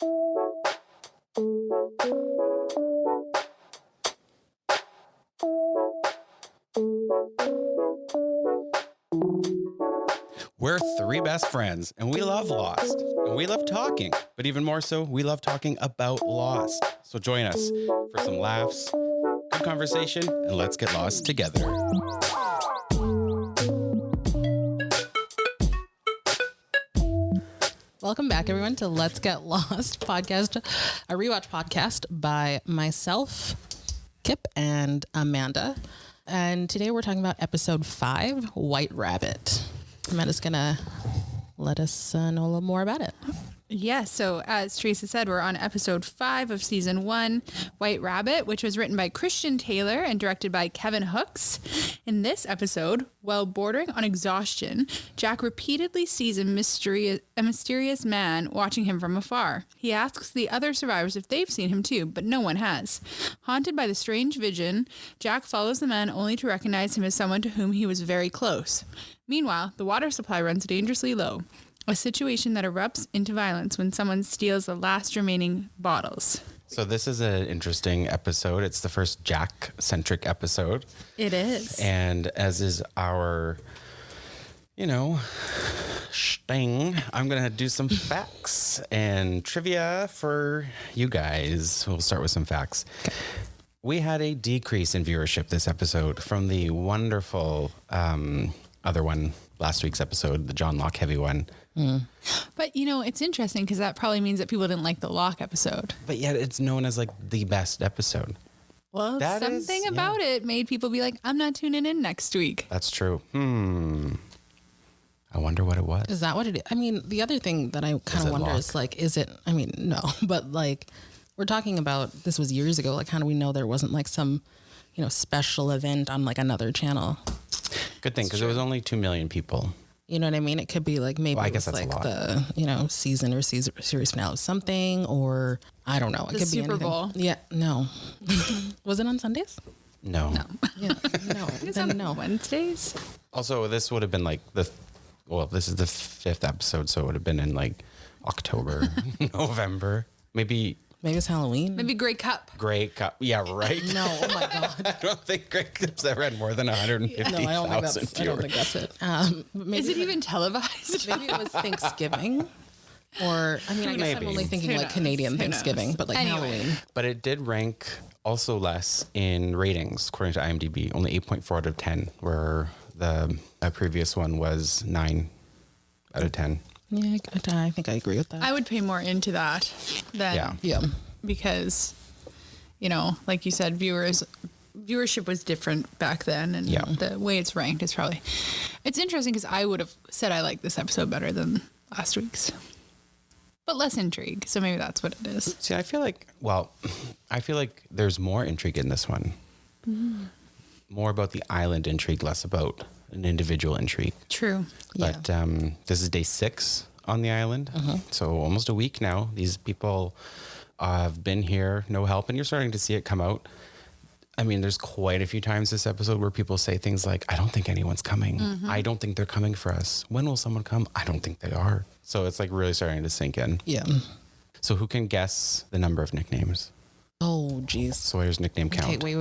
We're three best friends, and we love Lost, and we love talking, but even more so, we love talking about Lost. So join us for some laughs, good conversation, and let's get lost together. Welcome back, everyone, to Let's Get Lost podcast, a rewatch podcast by myself, Kip, and Amanda. And today we're talking about episode 5, White Rabbit. Amanda's going to let us know a little more about it. Yeah, so as Teresa said, we're on episode 5 of season 1, White Rabbit, which was written by Christian Taylor and directed by Kevin Hooks. In this episode, while bordering on exhaustion, Jack repeatedly sees a mysterious man watching him from afar. He asks the other survivors if they've seen him too, but no one has. Haunted by the strange vision, Jack follows the man only to recognize him as someone to whom he was very close. Meanwhile, the water supply runs dangerously low. A situation that erupts into violence when someone steals the last remaining bottles. So this is an interesting episode. It's the first Jack-centric episode. It is. And as is our, sting, I'm going to do some facts and trivia for you guys. We'll start with some facts. Okay. We had a decrease in viewership this episode from the wonderful other one, last week's episode, the John Locke heavy one. Mm. But, it's interesting because that probably means that people didn't like the Locke episode. But yet it's known as like the best episode. Well, something about it made people be like, I'm not tuning in next week. That's true. I wonder what it was. Is that what it is? I mean, the other thing that I kind of wonder is like, is it, no, but like we're talking about, this was years ago. Like, how do we know there wasn't like some, special event on like another channel? Good thing, because it was only 2 million people. You know what I mean? It could be like maybe I guess it was that's like the, season or series finale of something, or I don't know. It the could Super be anything. Bowl. Yeah, no. Was it on Sundays? No. Yeah, no. Then no. Wednesdays? Also, this would have been like this is the 5th episode, so it would have been in like October, November. Maybe it's Halloween. Maybe Grey Cup. Grey Cup. Yeah, right. No, oh my God. I don't think Grey Cup's ever had more than 150,000 viewers. I don't think that's it. Is it even televised? Maybe it was Thanksgiving. Or, I guess maybe. I'm only thinking like Canadian Thanksgiving, but like Halloween. But it did rank also less in ratings, according to IMDb. Only 8.4 out of 10, where the previous one was 9 out of 10. Yeah, I think I agree with that. I would pay more into that than because, like you said, viewership was different back then, and the way it's ranked is probably. It's interesting because I would have said I like this episode better than last week's, but less intrigue. So maybe that's what it is. See, I feel like there's more intrigue in this one. Mm. More about the island intrigue, less about an individual intrigue. True. But this is day 6 on the island. So almost a week now. These people have been here, no help, and you're starting to see it come out. I mean, there's quite a few times this episode where people say things like, I don't think anyone's coming. I don't think they're coming for us. When will someone come? I don't think they are. So it's like really starting to sink in. Yeah. So who can guess the number of nicknames? Oh, geez. Sawyer's nickname count. Okay,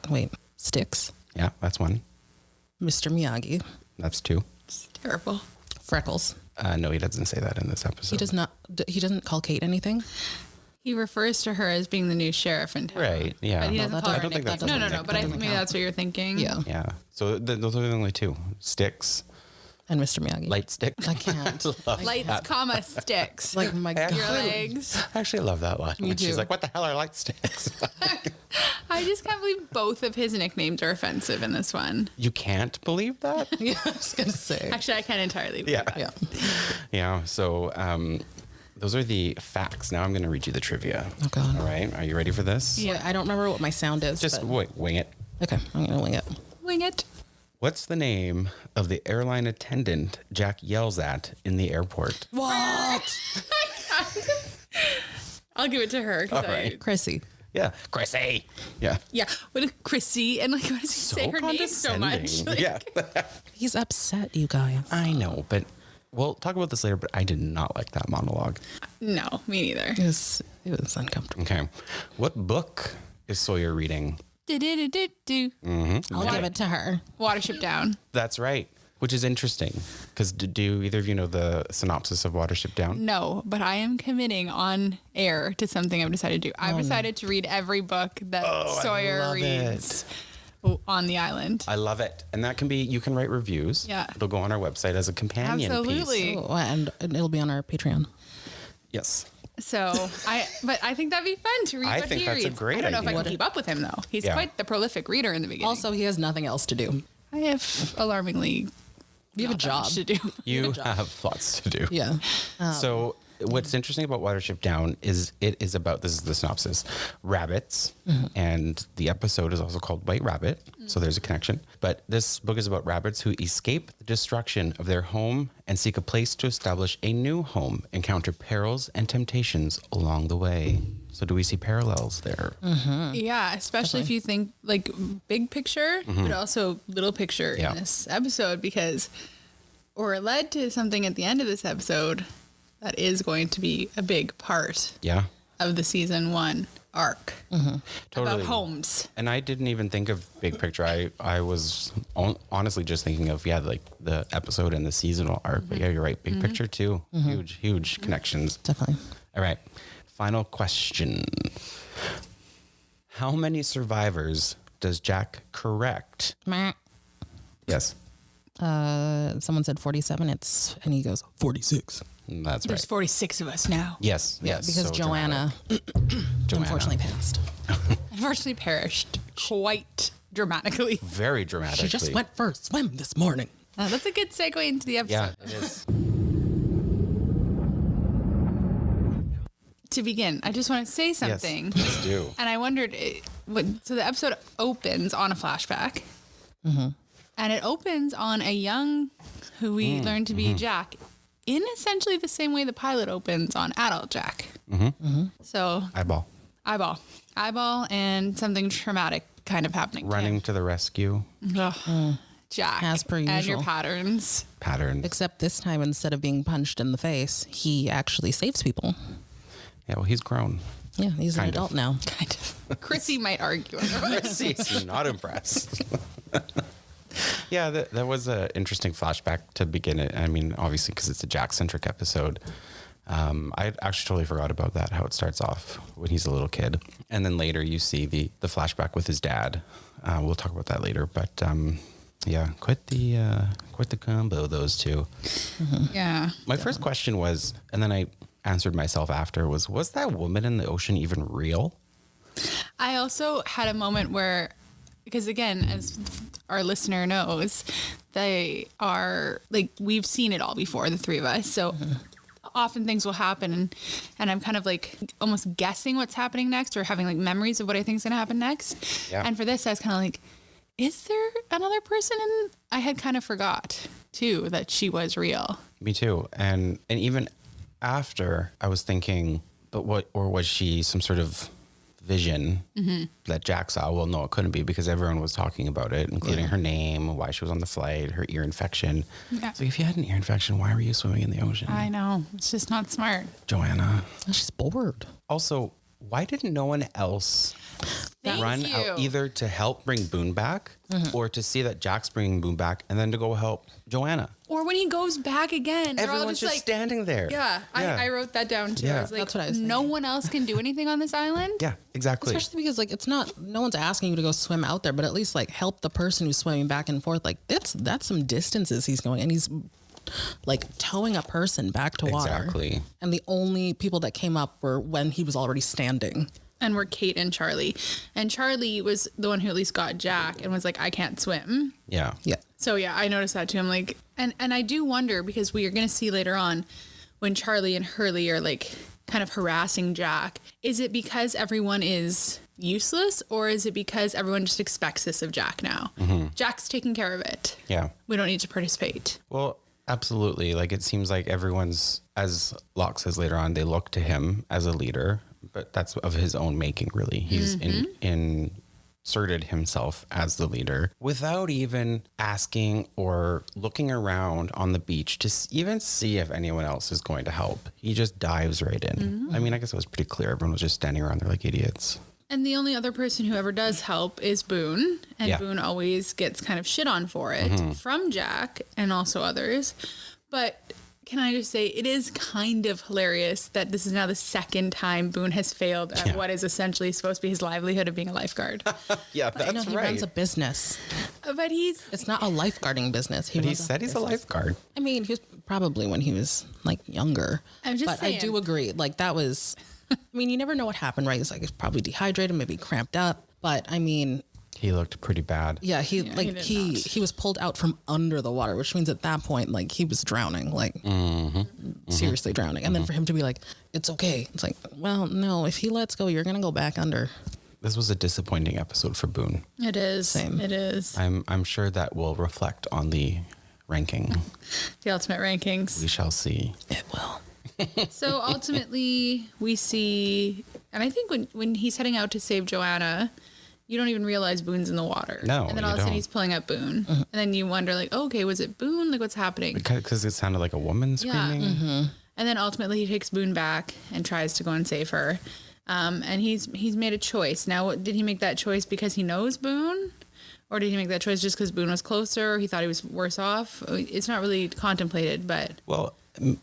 wait. Sticks. Yeah, that's 1. Mr. Miyagi. That's 2. It's terrible. Freckles. No, he doesn't say that in this episode. He does not. He doesn't call Kate anything. He refers to her as being the new sheriff in town. Right. Yeah. But he doesn't call her. I don't think that's No. But maybe that's what you're thinking. Yeah. Yeah. So those are the only 2. Sticks. And Mr. Miyagi. Light stick. I can't. Lights, comma, sticks. Like my God. Your legs. I actually love that line. Me too. She's like, what the hell are light sticks? I just can't believe both of his nicknames are offensive in this one. You can't believe that? Yeah, I was going to say. Actually, I can't entirely believe that. Yeah. Yeah. So those are the facts. Now I'm going to read you the trivia. Oh, God. All right. Are you ready for this? Yeah. I don't remember what my sound is. Just wing it. Okay. I'm going to wing it. Wing it. What's the name of the airline attendant Jack yells at in the airport? What? I'll give it to her. All right. Chrissy. Yeah. Chrissy. Yeah. Yeah. What is Chrissy? And like, why does he say her name so much? condescending. Like, Yeah. He's upset, you guys. I know, but we'll talk about this later, but I did not like that monologue. No, me neither. It was uncomfortable. Okay. What book is Sawyer reading? Do. I'll give it to her. Watership Down. That's right. Which is interesting because do either of you know the synopsis of Watership Down? No, but I am committing on air to something I've decided to do. I've decided to read every book that Sawyer reads on the island. I love it. And that can be, you can write reviews. Yeah. It'll go on our website as a companion Absolutely. piece. Oh, and it'll be on our Patreon. Yes. So I think that'd be fun to read I what think he that's a reads. great I don't know idea. if I can keep up with him though. He's Yeah. quite the prolific reader in the beginning. Also, he has nothing else to do. I have alarmingly You have a not that job much to do. You have lots to do. Yeah. So what's interesting about Watership Down is it is about, this is the synopsis, rabbits. And the episode is also called White Rabbit. So there's a connection. But this book is about rabbits who escape the destruction of their home and seek a place to establish a new home, encounter perils and temptations along the way. So do we see parallels there? Yeah, especially if you think like big picture, but also little picture Yeah. in this episode, because we're led to something at the end of this episode that is going to be a big part Yeah. of the season 1 arc Totally. about homes. And I didn't even think of big picture. I was honestly just thinking of, like the episode and the seasonal arc. But yeah, you're right. Big picture too. Huge connections. Definitely. All right. Final question. How many survivors does Jack correct? Meh. Yes. Someone said 47. And he goes 46. That's There's right. 46 of us now. Yes. Yeah, Yes. because so Joanna, unfortunately passed. Unfortunately perished quite dramatically. Very dramatically. She just went for a swim this morning. That's a good segue into the episode. Yeah, it is. To begin, I just want to say something. Yes, please do. And I wondered, so the episode opens on a flashback. And it opens on a young, who we learn to be Jack, in essentially the same way the pilot opens on adult Jack. So eyeball, and something traumatic kind of happening. to Running him. to the rescue. Ugh. Jack, As per and your usual. patterns. Pattern. Except this time, instead of being punched in the face, he actually saves people. Yeah, well, he's grown. Yeah, he's an Kind of. adult now. Kind of. Chrissy might argue otherwise. He's not impressed. Yeah, that was an interesting flashback to begin it. I mean, obviously, because it's a Jack-centric episode. I actually totally forgot about that, how it starts off when he's a little kid. And then later you see the flashback with his dad. We'll talk about that later. But yeah, quite the combo, those two. Yeah. My first question was, and then I answered myself after, was that woman in the ocean even real? I also had a moment where, because again, as our listener knows, they are like, we've seen it all before, the three of us. So often things will happen and I'm kind of like almost guessing what's happening next or having like memories of what I think is going to happen next. Yeah. And for this, I was kind of like, is there another person? And I had kind of forgot too that she was real. Me too. And even after, I was thinking, but was she some sort of vision that Jack saw? Well, no, it couldn't be, because everyone was talking about it, including her name, why she was on the flight, her ear infection. Yeah. It's like, if you had an ear infection, why were you swimming in the ocean? I know. It's just not smart. Joanna. She's bored. Also, why didn't no one else Thank run you. out either to help bring Boone back or to see that Jack's bringing Boone back and then to go help Joanna? Or when he goes back again, they're all Everyone's just like, standing there. yeah, I wrote that down too. Yeah. I was like, That's what I was no thinking. one else can do anything on this island. Yeah, exactly. Especially because like no one's asking you to go swim out there, but at least like help the person who's swimming back and forth. Like that's some distances he's going, and he's like towing a person back to water. Exactly. And the only people that came up were when he was already standing. And we're Kate and Charlie. And Charlie was the one who at least got Jack and was like, I can't swim. Yeah. Yeah. So yeah, I noticed that too. I'm like, and I do wonder, because we are going to see later on when Charlie and Hurley are like kind of harassing Jack, is it because everyone is useless, or is it because everyone just expects this of Jack now? Jack's taking care of it. Yeah. We don't need to participate. Well, absolutely. Like, it seems like everyone's, as Locke says later on, they look to him as a leader, but that's of his own making, really. He's in asserted himself as the leader without even asking or looking around on the beach to even see if anyone else is going to help. He just dives right in. I mean, I guess it was pretty clear. Everyone was just standing around there like idiots. And the only other person who ever does help is Boone. And Boone always gets kind of shit on for it from Jack and also others. But can I just say, it is kind of hilarious that this is now the second time Boone has failed at what is essentially supposed to be his livelihood of being a lifeguard. Yeah, that's He right. runs a business. But It's not a lifeguarding business. He said he's a lifeguard. I mean, he was probably when he was like younger. I'm just but saying. I do agree. Like that was, I mean, you never know what happened, right? It's like he's probably dehydrated, maybe cramped up. But I mean, He looked pretty bad. yeah, he he was pulled out from under the water, which means at that point, like he was drowning, like seriously drowning. And then for him to be like, it's okay. It's like, well, no, if he lets go, you're going to go back under. This was a disappointing episode for Boone. It is. Same. It is. I'm sure that will reflect on the ranking. The ultimate rankings. We shall see. It will. So ultimately, we see, and I think when he's heading out to save Joanna, you don't even realize Boone's in the water. No, and then all you of a sudden don't. he's pulling up Boone, and then you wonder like, oh, okay, was it Boone? Like, what's happening? Because it sounded like a woman screaming. And then ultimately he takes Boone back and tries to go and save her. And he's made a choice. Now, did he make that choice because he knows Boone? Or did he make that choice just because Boone was closer? Or he thought he was worse off? It's not really contemplated, but Well,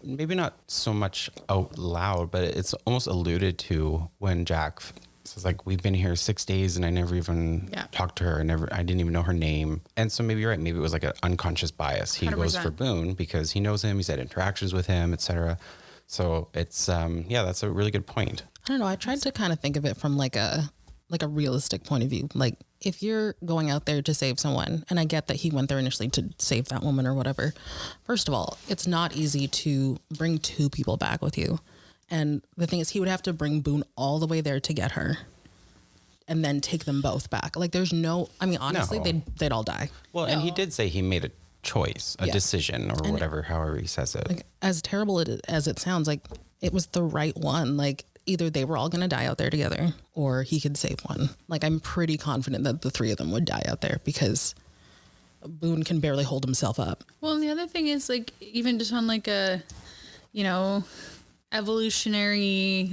maybe not so much out loud, but it's almost alluded to when Jack says like, we've been here 6 days and I never even talked to her. I didn't even know her name. And so maybe you're right. Maybe it was like an unconscious bias. He goes 100%. for Boone because he knows him. He's had interactions with him, etc. So it's, that's a really good point. I don't know. I tried to kind of think of it from like a realistic point of view. Like if you're going out there to save someone, and I get that he went there initially to save that woman or whatever. First of all, it's not easy to bring two people back with you. And the thing is, he would have to bring Boone all the way there to get her and then take them both back. Like there's no, I mean, honestly, No. they'd all die. Well, and he did say he made a choice, a Yeah. decision or whatever, however he says it. Like as terrible as it sounds, like it was the right one. Like either they were all going to die out there together or he could save one. Like I'm pretty confident that the three of them would die out there because Boone can barely hold himself up. well, and the other thing is like even just on like a, evolutionary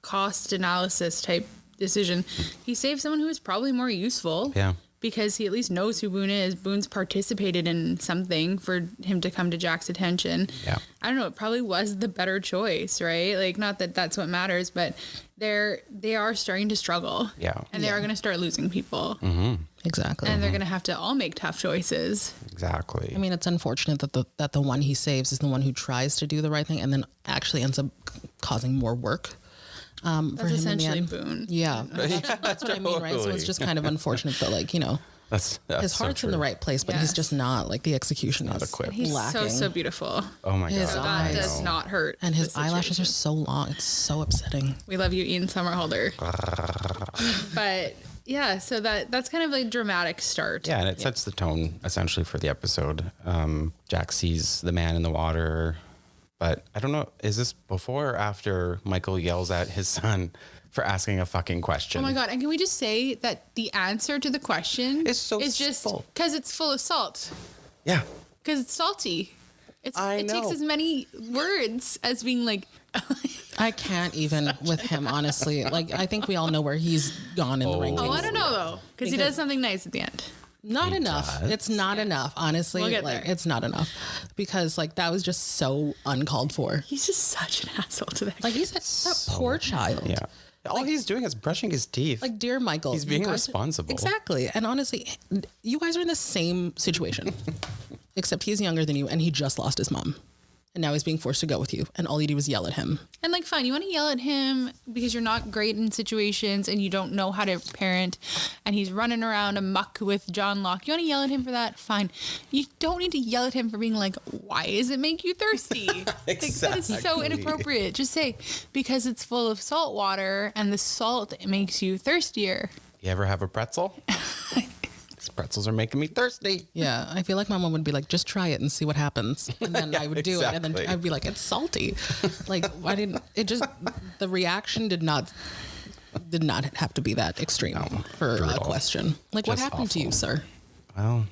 cost analysis type decision, he saved someone who was probably more useful. Yeah. Because he at least knows who Boone is. Boone's participated in something for him to come to Jack's attention. Yeah. I don't know. It probably was the better choice, right? Like, not that that's what matters, but they are starting to struggle. Yeah. And they are going to start losing people. Exactly. And they're going to have to all make tough choices. Exactly. I mean, it's unfortunate that the one he saves is the one who tries to do the right thing and then actually ends up causing more work. For That's him in the essentially end. Boone. Yeah, that's what I mean, right? So it's just kind of unfortunate that, like, that's his so heart's in the true. right place, but he's Yes. just not. Like the execution is equipped. He's lacking. so beautiful. Oh my His God. That eyes. does not hurt. And his the eyelashes are situation. so long. It's so upsetting. We love you, Ian Somerhalder. But yeah, so that's kind of like dramatic start. Yeah, and it sets the tone essentially for the episode. Jack sees the man in the water, but I don't know, is this before or after Michael yells at his son for asking a fucking question? Oh my God. And can we just say that the answer to the question It's so is just simple. because it's full of salt. Yeah. Because it's salty. It takes know. as many words as being like, I can't even with him, honestly. Like, I think we all know where he's gone in the rankings. oh, I don't know though. Because he does something nice at the end. Not enough. does. It's not enough, honestly. We'll get like there. it's not enough because like that was just so uncalled for. He's just such an asshole to that Like kid. he's that poor child. Yeah. All he's doing is brushing his teeth. Like, dear Michael, He's you being guys- responsible. Exactly. And honestly, you guys are in the same situation, except he's younger than you and he just lost his mom. And now he's being forced to go with you. And all you do is yell at him. And like, fine, you want to yell at him because you're not great in situations and you don't know how to parent, and he's running around amok with John Locke. You want to yell at him for that? Fine. You don't need to yell at him for being like, why does it make you thirsty? Like, that is so Exactly. inappropriate. Just say, because it's full of salt water and the salt makes you thirstier. You ever have a pretzel? These pretzels are making me thirsty. Yeah. I feel like my mom would be like, just try it and see what happens. And then I would do it. And then exactly. I'd be like, it's salty. Like, why didn't it just, the reaction did not did not have to be that extreme for a brutal. question. Like, what Just happened to you, awful. sir? Well,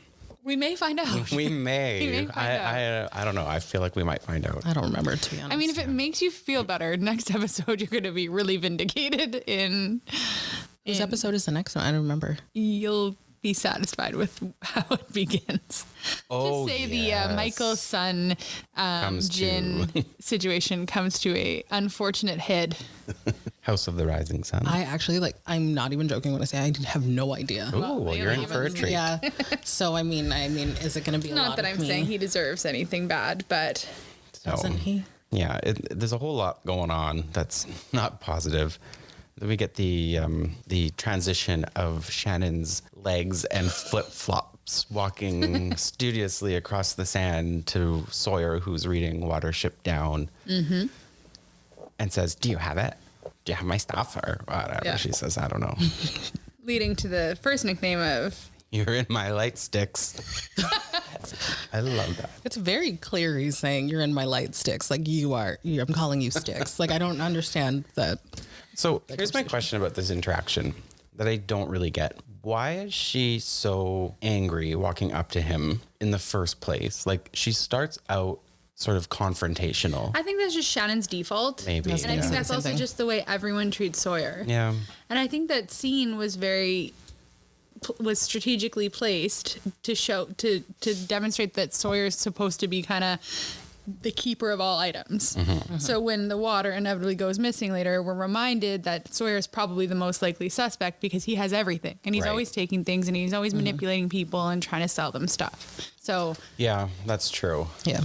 We may find out. we may. We may find I don't know. I feel like we might find out. I don't remember, to be honest. I mean, if it makes you feel better, next episode you're going to be really vindicated whose episode is the next one? I don't remember. You'll be satisfied with how it begins. Oh, To say yes. the Michael's son Jin situation comes to a unfortunate head. House of the Rising Sun. I actually, I'm not even joking when I say I have no idea. Ooh, well, you're in for a treat. Yeah. So, I mean, is it going to be a lot Not that of I'm me? saying he deserves anything bad, but So, Doesn't he? Yeah, there's a whole lot going on that's not positive. Then we get the transition of Shannon's legs and flip-flops walking studiously across the sand to Sawyer, who's reading Watership Down, and says, "Do you have it? Do you have my stuff?" Or whatever Yeah. she says. I don't know. leading to the first nickname of You're in my light sticks. I love that. It's very clear he's saying you're in my light sticks. Like I'm calling you sticks. Like I don't understand that. So here's my question about this interaction that I don't really get. Why is she so angry walking up to him in the first place? Like she starts out sort of confrontational. I think that's just Shannon's default. Maybe. And I yeah. think that's Same also thing. just the way everyone treats Sawyer. Yeah. And I think that scene was was strategically placed to demonstrate that Sawyer's supposed to be kind of the keeper of all items. So when the water inevitably goes missing later, we're reminded that Sawyer is probably the most likely suspect because he has everything and he's Right. always taking things and he's always manipulating people and trying to sell them stuff. So Yeah, that's true. Yeah.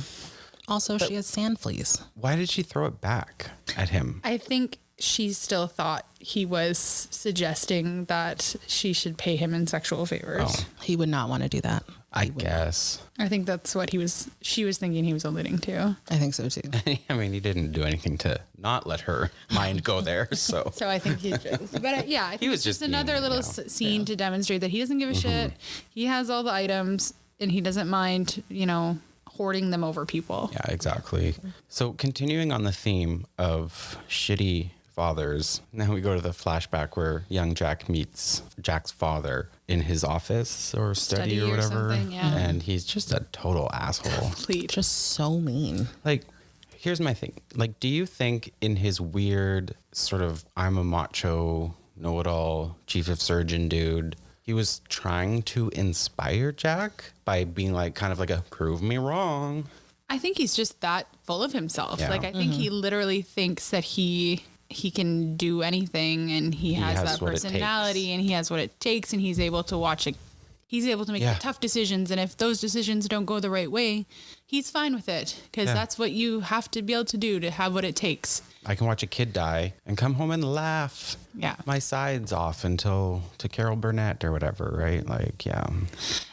Also, she has sand fleas. Why did she throw it back at him? I think she still thought he was suggesting that she should pay him in sexual favors. Oh. He would not want to do that. I guess. I think that's what she was thinking he was alluding to. I think so too. I mean, he didn't do anything to not let her mind go there. So So I think he's just, but yeah, I think was it's just just another being, little yeah. scene to demonstrate that he doesn't give a shit. He has all the items and he doesn't mind, hoarding them over people. yeah, exactly. So continuing on the theme of shitty fathers, now we go to the flashback where young Jack meets Jack's father in his office or study or whatever. something, yeah. And he's just a total asshole. Please. Just so mean. Like, here's my thing. Like, do you think in his weird sort of I'm a macho, know-it-all, chief of surgeon dude, he was trying to inspire Jack by being like kind of like a prove me wrong? I think he's just that full of himself. Yeah. Like I think he literally thinks that he can do anything and he has that what it personality takes. and he has what it takes and he's able to he's able to make Yeah. the tough decisions, and if those decisions don't go the right way, he's fine with it because Yeah. that's what you have to be able to do to have what it takes. I can watch a kid die and come home and laugh Yeah. my sides off to Carol Burnett or whatever, right? Like, yeah.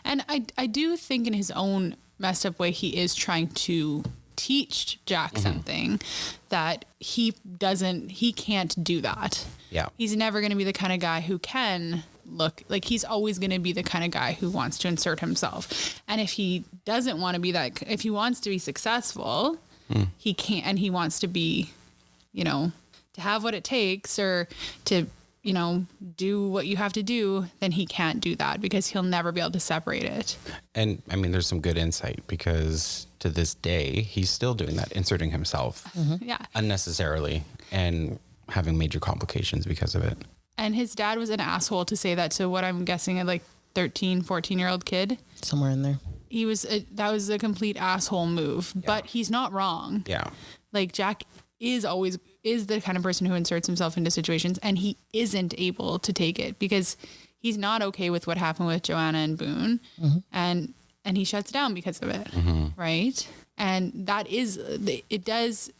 And I do think in his own messed up way, he is trying to teach Jack something that he can't do that. Yeah. He's never going to be the kind of guy who can look like he's always going to be the kind of guy who wants to insert himself. And if he doesn't want to be that, if he wants to be successful, he can't, and he wants to be, to have what it takes or to, do what you have to do, then he can't do that because he'll never be able to separate it. And I mean, there's some good insight because to this day, he's still doing that, inserting himself Yeah. unnecessarily and having major complications because of it. And his dad was an asshole to say that to what I'm guessing a 13, 14-year-old kid. Somewhere in there. That was a complete asshole move, but he's not wrong. Yeah. Like Jack is the kind of person who inserts himself into situations and he isn't able to take it because he's not okay with what happened with Joanna and Boone and he shuts down because of it. Right. And that is, it does.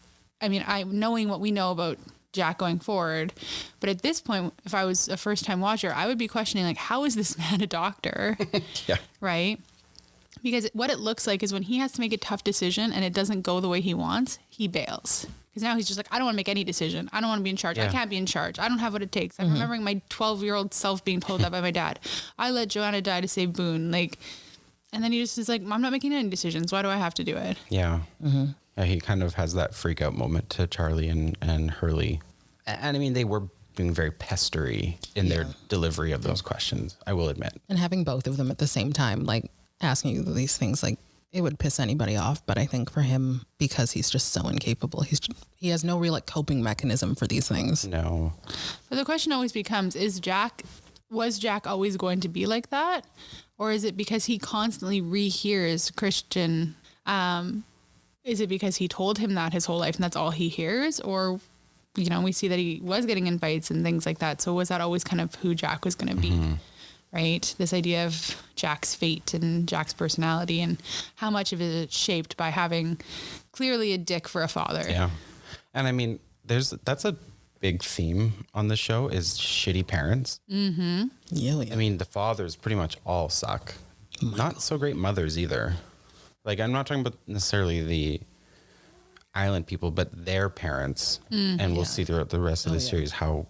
I mean, knowing what we know about Jack going forward, but at this point, if I was a first time watcher, I would be questioning like, how is this man a doctor? Yeah. Right. Because what it looks like is when he has to make a tough decision and it doesn't go the way he wants, he bails. Because now he's just like, I don't want to make any decision. I don't want to be in charge. I Yeah. can't be in charge. I don't have what it takes. I'm remembering my 12-year-old self being pulled up by my dad. I let Joanna die to save Boone. And then he just is like, I'm not making any decisions. Why do I have to do it? Yeah. Yeah, he kind of has that freak out moment to Charlie and Hurley. And I mean, they were being very pestery in their delivery of those questions, I will admit. And having both of them at the same time, like asking you these things, like it would piss anybody off. But I think for him, because he's just so incapable, he has no real like coping mechanism for these things. No. But the question always becomes, was Jack always going to be like that? Or is it because he constantly rehears Christian? Is it because he told him that his whole life and that's all he hears? Or, you know, we see that he was getting in fights and things like that. So was that always kind of who Jack was going to be? Right? This idea of Jack's fate and Jack's personality and how much of it is shaped by having clearly a dick for a father. Yeah. And I mean, that's a big theme on the show is shitty parents. Yeah. I mean, the fathers pretty much all suck. Not so great mothers either. Like, I'm not talking about necessarily the island people, but their parents. And we'll see throughout the rest of the series how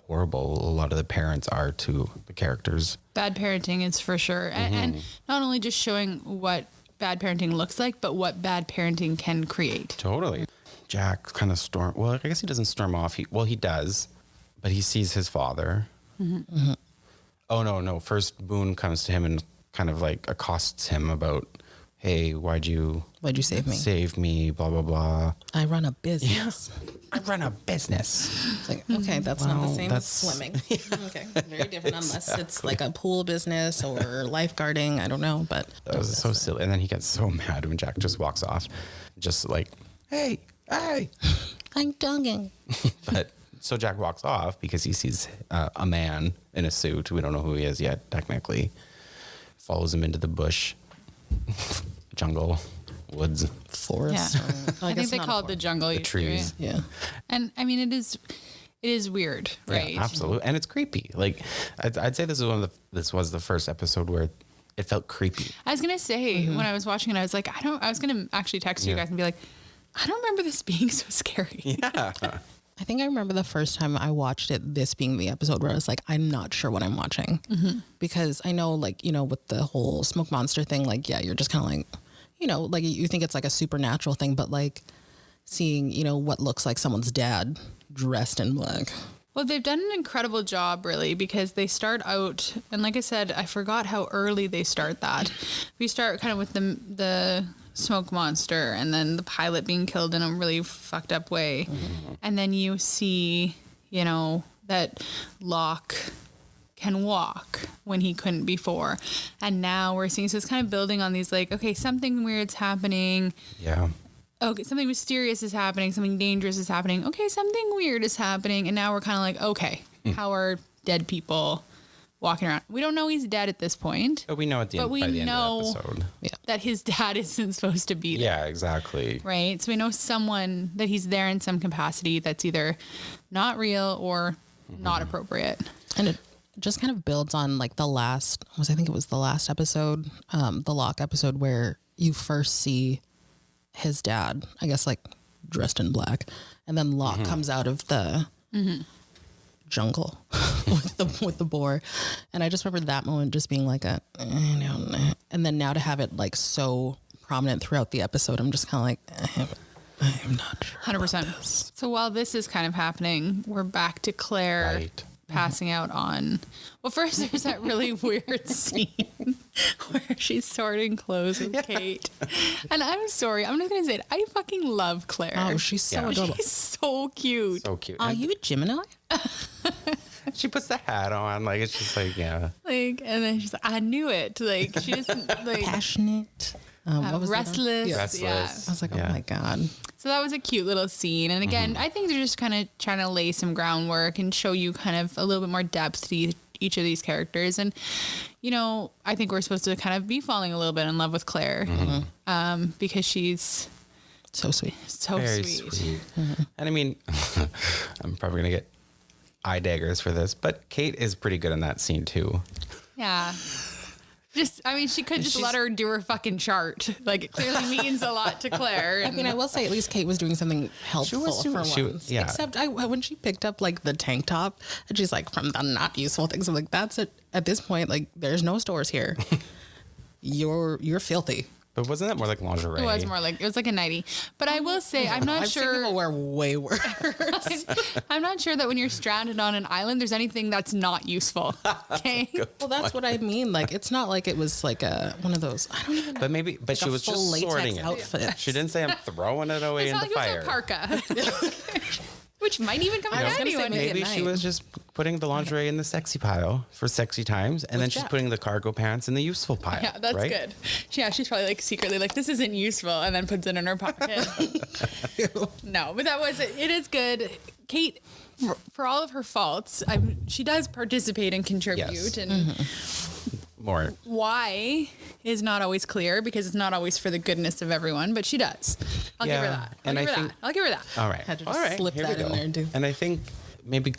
horrible a lot of the parents are to the characters. Bad parenting is for sure. And not only just showing what bad parenting looks like, but what bad parenting can create. Totally. Jack kind of well, I guess he doesn't storm off. He does, but he sees his father. Oh, no. First, Boone comes to him and kind of like accosts him about, hey, why'd you save me? Save me, blah, blah, blah. I run a business. I run a business. It's like, okay, that's not the Well, same as swimming. Okay, very different unless it's like a pool business or lifeguarding. I don't know, but That was so silly. And then he gets so mad when Jack just walks off. Just like, hey. I'm dogging. But so Jack walks off because he sees a man in a suit. We don't know who he is yet, technically. Follows him into the bush, jungle, woods, Forest. Yeah. Well, I think they call it the jungle. the trees. Yeah. And I mean, it is weird, right? Yeah, absolutely. And it's creepy. Like, I'd say this was the first episode where it felt creepy. I was going to say, when I was watching it, I was like, I was going to actually text you guys and be like, I don't remember this being so scary. Yeah. I think I remember the first time I watched it, this being the episode where I was like, I'm not sure what I'm watching. Because I know, like, you know, with the whole smoke monster thing, like, yeah, you're just kind of like, you know, like you think it's like a supernatural thing, but like seeing, you know, what looks like someone's dad dressed in black. Well, they've done an incredible job, really, because they start out, and like I said, I forgot how early they start that. We start kind of with the smoke monster and then the pilot being killed in a really fucked up way. And then you see, you know, that Locke can walk when he couldn't before. And now we're seeing, so it's kind of building on these like, okay, something weird's happening. Yeah. Okay, something mysterious is happening, something dangerous is happening. Okay, something weird is happening. And now we're kind of like, okay, how are dead people walking around? We don't know he's dead at this point. But we know by the end of the episode. That his dad isn't supposed to be there. Yeah, exactly. Right? So we know someone that he's there in some capacity that's either not real or not appropriate. And it just kind of builds on like the last episode, the Locke episode where you first see his dad, I guess, like dressed in black, and then Locke comes out of the jungle with the boar, and I just remember that moment just being like and then now to have it like so prominent throughout the episode, I'm just kind of like I'm not sure. 100%. So while this is kind of happening, we're back to Claire. Right. Passing out on, well, first there's that really weird scene where she's sorting clothes with Kate. And I'm sorry, I'm just going to say it. I fucking love Claire. Oh, she's so adorable. She's so cute. So cute. Are you a Gemini? She puts the hat on. Like, it's just like, yeah. Like, and then she's like, I knew it. Like, she just like Passionate. What was restless. Yeah. Restless. Yeah. I was like, oh my God. So that was a cute little scene. And again, I think they're just kind of trying to lay some groundwork and show you kind of a little bit more depth to each of these characters. And, you know, I think we're supposed to kind of be falling a little bit in love with Claire because she's so sweet. So Very sweet. And I mean, I'm probably going to get eye daggers for this, but Kate is pretty good in that scene too. Yeah. Just, I mean, she could just let her do her fucking chart. Like, it clearly means a lot to Claire. I mean, I will say at least Kate was doing something helpful for once. Yeah. Except when she picked up like the tank top and she's like, from the not useful things. I'm like, that's it. At this point, like, there's no stores here. You're filthy. But wasn't that more like lingerie? It was like a nightie. But I will say, I'm not I've seen sure. people wear way worse. I'm not sure that when you're stranded on an island, there's anything that's not useful. Okay. Well, that's what I mean. Like, it's not like it was like one of those. I don't even know. But she a was full just latex sorting it. outfit. She didn't say I'm throwing it away It's in not the like fire. it was a parka. Which might even come in I was gonna handy say one day. maybe Maybe she night. was just putting the lingerie in the sexy pile for sexy times, and then she's Jeff. putting the cargo pants in the useful pile. Yeah, that's right? good. Yeah, she's probably like secretly like, this isn't useful, and then puts it in her pocket. No, but it is good. Kate, for all of her faults, she does participate and contribute, Yes. and More. why is not always clear because it's not always for the goodness of everyone, but she does. I'll give her Yeah, that. and I think- I'll give her that. All right. Had to All just right. slip Here that we in go. there, too. And I think maybe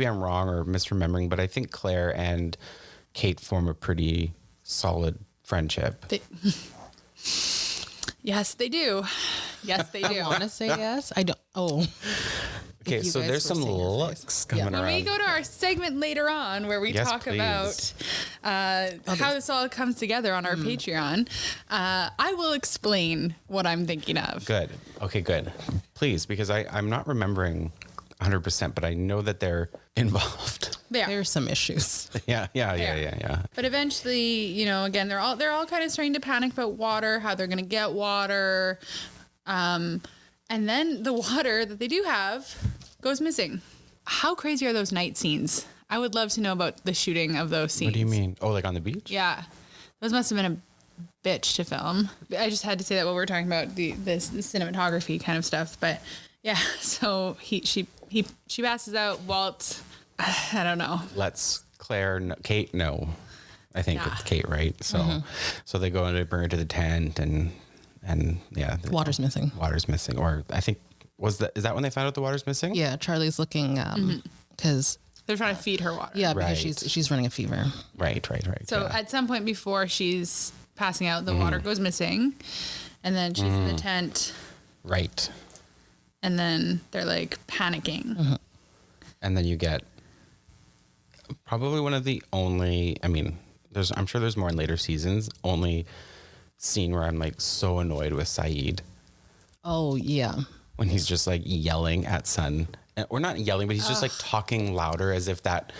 I'm wrong or misremembering, but I think Claire and Kate form a pretty solid friendship. Yes, they do. Yes, they do. I want to say yes. I don't. Oh. Okay, you so guys there's were some seeing your looks face. coming When we around. go to our segment later on where we Yes, talk please. about how this all comes together on our Patreon, I will explain what I'm thinking of. Good. Okay, good. Please, because I'm not remembering 100%, but I know that they're involved. There. There's some issues. Yeah. But eventually, again, they're all kind of starting to panic about water, how they're going to get water. And then the water that they do have goes missing. How crazy are those night scenes? I would love to know about the shooting of those scenes. What do you mean? Oh, like on the beach? Yeah. Those must have been a bitch to film. I just had to say that while we were talking about the cinematography kind of stuff. But yeah, so she passes out. Walt, I don't know. Lets Kate know. I think Yeah. it's Kate, right? So so they go and they bring her to the tent and yeah. Water's missing. Water's missing. Or I think is that when they found out the water's missing? Yeah, Charlie's looking because They're trying to feed her water. because Right. she's running a fever. Right. So yeah. at some point before she's passing out, the water goes missing. And then she's in the tent. Right. And then they're like panicking. And then you get probably one of the only, I'm sure there's more in later seasons, only scene where I'm like so annoyed with Saeed Oh yeah. when he's just like yelling at Sun. Or not yelling, but he's just like talking louder as if that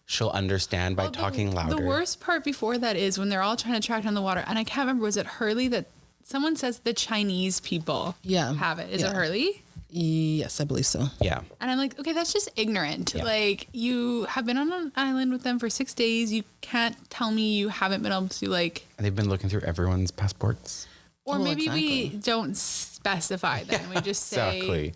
she'll understand by Well, talking louder. The worst part before that is when they're all trying to track down the water. And I can't remember, was it Hurley that someone says the Chinese people have it? Is it Yeah. Hurley? Yes, I believe so. Yeah. And I'm like, okay, that's just ignorant. Yeah. Like, you have been on an island with them for 6 days. You can't tell me you haven't been able to, like, And they've been looking through everyone's passports. or Oh, we exactly. don't specify them. We just say Exactly.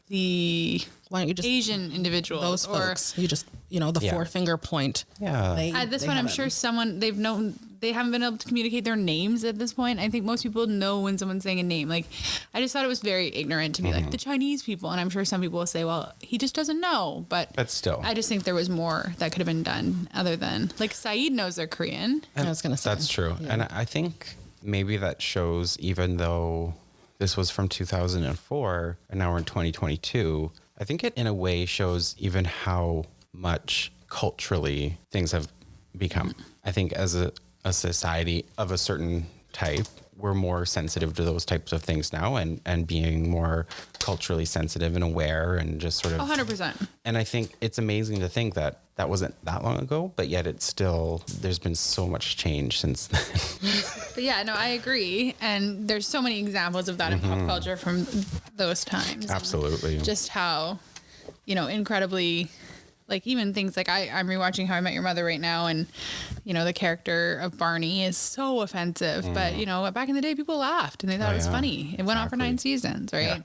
the Why don't you just Asian individuals those or folks? You just the Yeah. 4-finger point. Yeah. at this They point, I'm haven't. sure they haven't been able to communicate their names at this point. I think most people know when someone's saying a name. Like, I just thought it was very ignorant to be like the Chinese people. And I'm sure some people will say, well, he just doesn't know. But still. I just think there was more that could have been done other than, like, Saeed knows they're Korean. I was gonna say That's true. Yeah. And I think maybe that shows, even though this was from 2004 and now we're in 2022, I think it in a way shows even how much culturally things have become. I think as a society of a certain type, we're more sensitive to those types of things now and being more culturally sensitive and aware and just sort of 100%. And I think it's amazing to think that wasn't that long ago, but yet it's still, there's been so much change since then. But yeah, no, I agree. And there's so many examples of that in pop culture from those times. Absolutely. Just how, incredibly, like, even things like I'm rewatching How I Met Your Mother right now, and the character of Barney is so offensive, but back in the day people laughed and they thought it was yeah. funny. It went on for Exactly. 9 seasons, right? Yeah.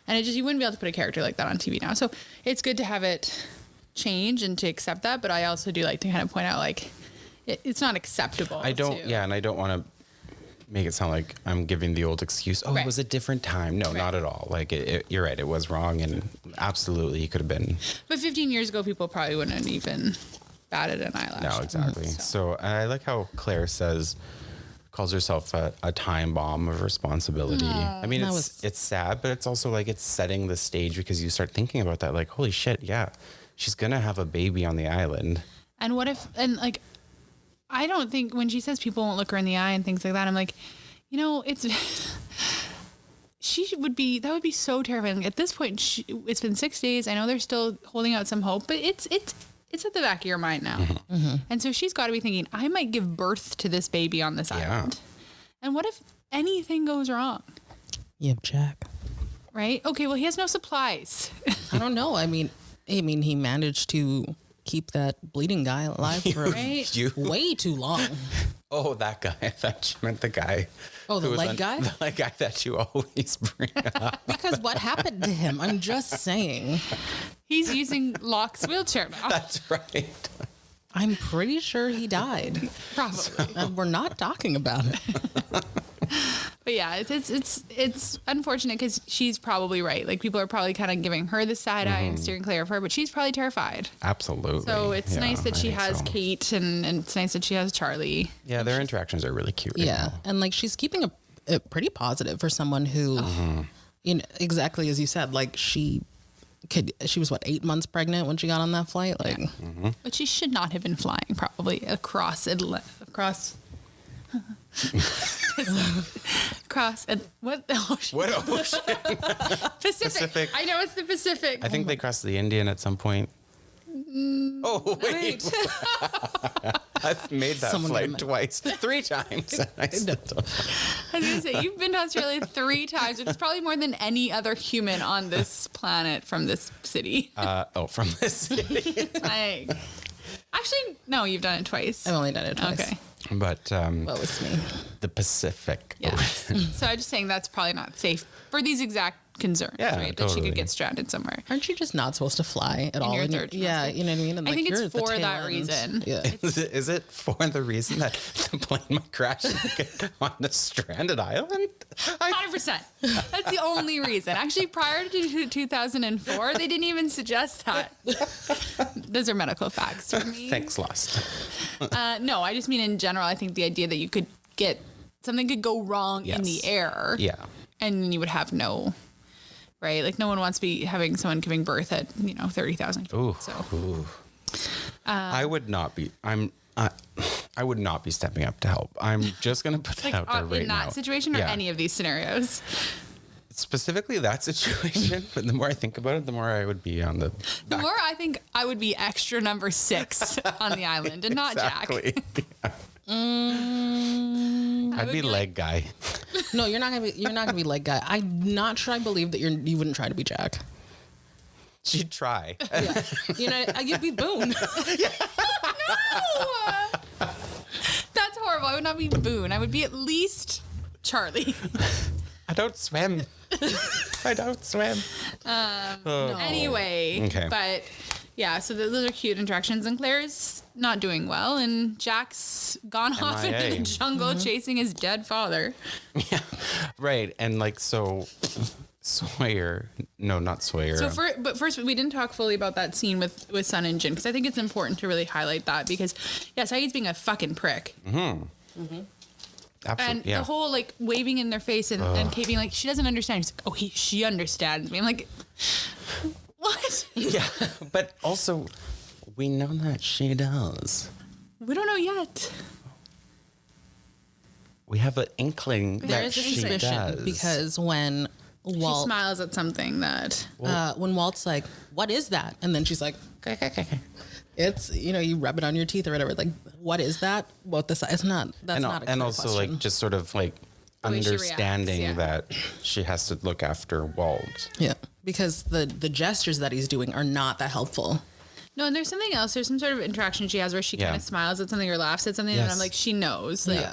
And you wouldn't be able to put a character like that on TV now. So it's good to have it change and to accept that, but I also do like to kind of point out, like, it's not acceptable. I don't, to- yeah, and I don't want to make it sound like I'm giving the old excuse. Oh, Right. it was a different time. No, Right. not at all. Like, you're right. It was wrong, and absolutely, he could have been. But 15 years ago, people probably wouldn't have even batted an eyelash. No, exactly. So I like how Claire calls herself a time bomb of responsibility. I mean, That it's sad, but it's also like it's setting the stage because you start thinking about that. Like, holy shit, yeah, she's gonna have a baby on the island. And what if, and like, I don't think when she says people won't look her in the eye and things like that, I'm like, it's that would be so terrifying. At this point, it's been 6 days. I know they're still holding out some hope, but it's at the back of your mind now. Mm-hmm. And so she's got to be thinking, I might give birth to this baby on this island. And what if anything goes wrong? You have Jack. Right? Okay, well, he has no supplies. I don't know. I mean, he managed to keep that bleeding guy alive for way too long. Oh, that guy. I thought you meant the guy. Oh, the leg guy? The leg guy that you always bring up. Because what happened to him? I'm just saying. He's using Locke's wheelchair now. That's right. I'm pretty sure he died. Probably. And we're not talking about it. But yeah, it's unfortunate because she's probably right. Like, people are probably kind of giving her the side eye and steering clear of her, but she's probably terrified. Absolutely. So it's nice that she has Kate, and it's nice that she has Charlie. Yeah, their interactions are really cute. Yeah, and like she's keeping it pretty positive for someone who, exactly as you said, like she was what, 8 months pregnant when she got on that flight, like. Yeah. Mm-hmm. But she should not have been flying probably across what the ocean? What ocean? Pacific. I know it's the Pacific. I think they crossed the Indian at some point. Oh, wait. I've made that flight twice, 3 times. I was going to say, you've been to Australia 3 times. It's probably more than any other human on this planet from this city. From this city. Actually, no, you've done it twice. I've only done it twice. Okay. But what was me? The Pacific. Yeah. So I'm just saying that's probably not safe for these exact concerns, right? That she could get stranded somewhere. Aren't you just not supposed to fly at all? Yeah, you know what I mean? And I think it's for that reason. Yeah. Is it for the reason that the plane might crash on the stranded island? 100%. That's the only reason. Actually, prior to 2004, they didn't even suggest that. Those are medical facts for me. Thanks, Lost. No, I just mean in general, I think the idea that you could something could go wrong in the air. Yeah. And you would have right? Like, no one wants to be having someone giving birth at 30,000 feet. Ooh. So I would not be. I would not be stepping up to help. I'm just going to put that out there right now. In that situation or any of these scenarios? Specifically that situation, but the more I think about it, the more I would be on the back. The more I think I would be extra number 6 on the island and not Jack. I'd be leg guy. No, you're not gonna be leg guy. I'm not sure I believe that you wouldn't try to be Jack. She'd try. Yeah. You'd be Boone. No! That's horrible. I would not be Boone. I would be at least Charlie. I don't swim. No. Anyway. Okay. But yeah, so those are cute interactions, and Claire's not doing well, and Jack's gone off into the jungle chasing his dead father. Yeah, right. And like, so Sawyer, no, not Sawyer. So first, we didn't talk fully about that scene with Sun and Jin, because I think it's important to really highlight that, because Saeed's being a fucking prick. Mm-hmm. Mm-hmm. Absolutely. And the whole like waving in their face and Kate being like, she doesn't understand. He's like, oh, she understands me. I'm like, what? Yeah, but also we know that she does. We don't know yet. We have an inkling that she does. Because when Walt she smiles at something that when Walt's like, what is that? And then she's like, it's, you rub it on your teeth or whatever. Like, what is that? What this? It's not. That's not a and clear also question. like just sort of like understanding that she has to look after Walt. Yeah, because the gestures that he's doing are not that helpful. No, and there's something else. There's some sort of interaction she has where she kind of smiles at something or laughs at something, and I'm like, she knows. Like,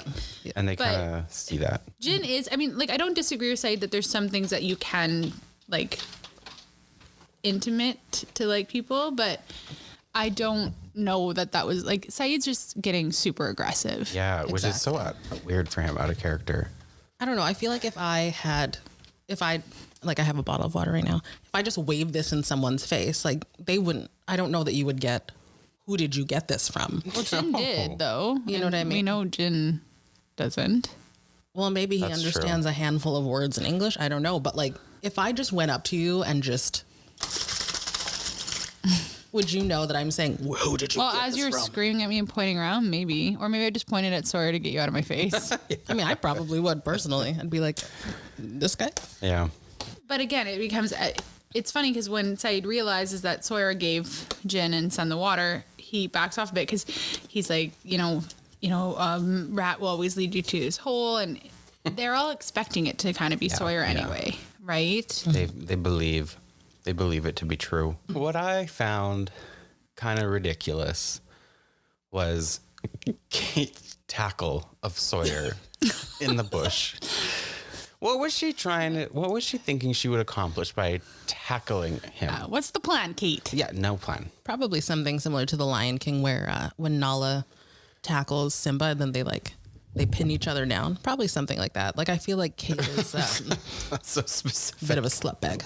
yeah. And they kind of see that. Jin is, I mean, like, I don't disagree with Saeed that there's some things that you can, like, intimate to, like, people, but I don't know that was, like, Saeed's just getting super aggressive. Yeah, which is so weird for him, out of character. I don't know. I feel like if I I have a bottle of water right now. If I just wave this in someone's face, like, they wouldn't, I don't know that you would get, who did you get this from? Well, Jin did, though. You know what I mean? We know Jin doesn't. Well, maybe he understands a handful of words in English. I don't know. But, like, if I just went up to you and just would you know that I'm saying, whoa, did you Well, get as this you're from? screaming at me and pointing around, maybe. Or maybe I just pointed at Sawyer to get you out of my face. I mean, I probably would personally. I'd be like, this guy? Yeah. But again, it becomes... It's funny because when Saeed realizes that Sawyer gave Jin and Sun the water, he backs off a bit because he's like, rat will always lead you to this hole. And they're all expecting it to kind of be Sawyer anyway, right? They believe it to be true. What I found kind of ridiculous was Kate's tackle of Sawyer in the bush. What was she thinking she would accomplish by tackling him? What's the plan, Kate? Yeah, no plan. Probably something similar to the Lion King where when Nala tackles Simba and then they pin each other down. Probably something like that. Like, I feel like Kate is That's so specific. a bit of a slutbag.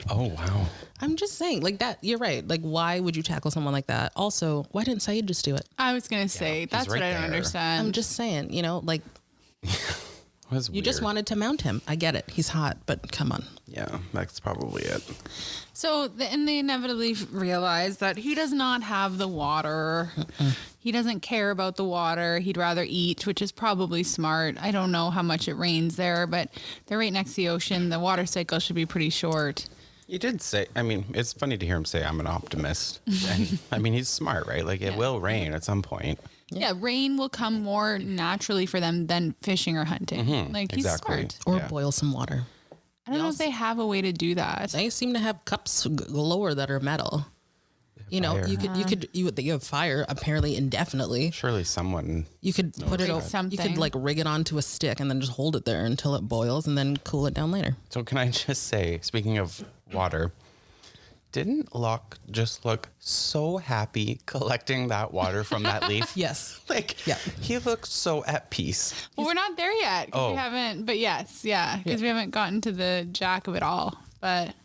Oh, wow. I'm just saying, like that. You're right. Like, why would you tackle someone like that? Also, why didn't Saeed just do it? I was going to say, that's right what I don't there. understand. I'm just saying, like you just weird. wanted to mount him. I get it. He's hot, but come on. Yeah, that's probably it. So, and they inevitably realize that he does not have the water. He doesn't care about the water. He'd rather eat, which is probably smart. I don't know how much it rains there, but they're right next to the ocean. The water cycle should be pretty short. You did say, I mean, it's funny to hear him say, I'm an optimist. And, I mean, he's smart, right? Like, it will rain at some point. Yeah, rain will come more naturally for them than fishing or hunting. Like, he's exactly. smart. Or boil some water. I don't know if they have a way to do that. They seem to have cups galore that are metal. You know, Fire. you have fire apparently indefinitely. Surely someone. You could put it Rig over, you something. could like rig it onto a stick and then just hold it there until it boils and then cool it down later. So, can I just say, speaking of water, didn't Locke just look so happy collecting that water from that leaf? Yes. Like, Yeah. he looked so at peace. Well, we're not there yet. 'Cause Oh. we haven't, but yes, yeah, because we haven't gotten to the Jack of it all. But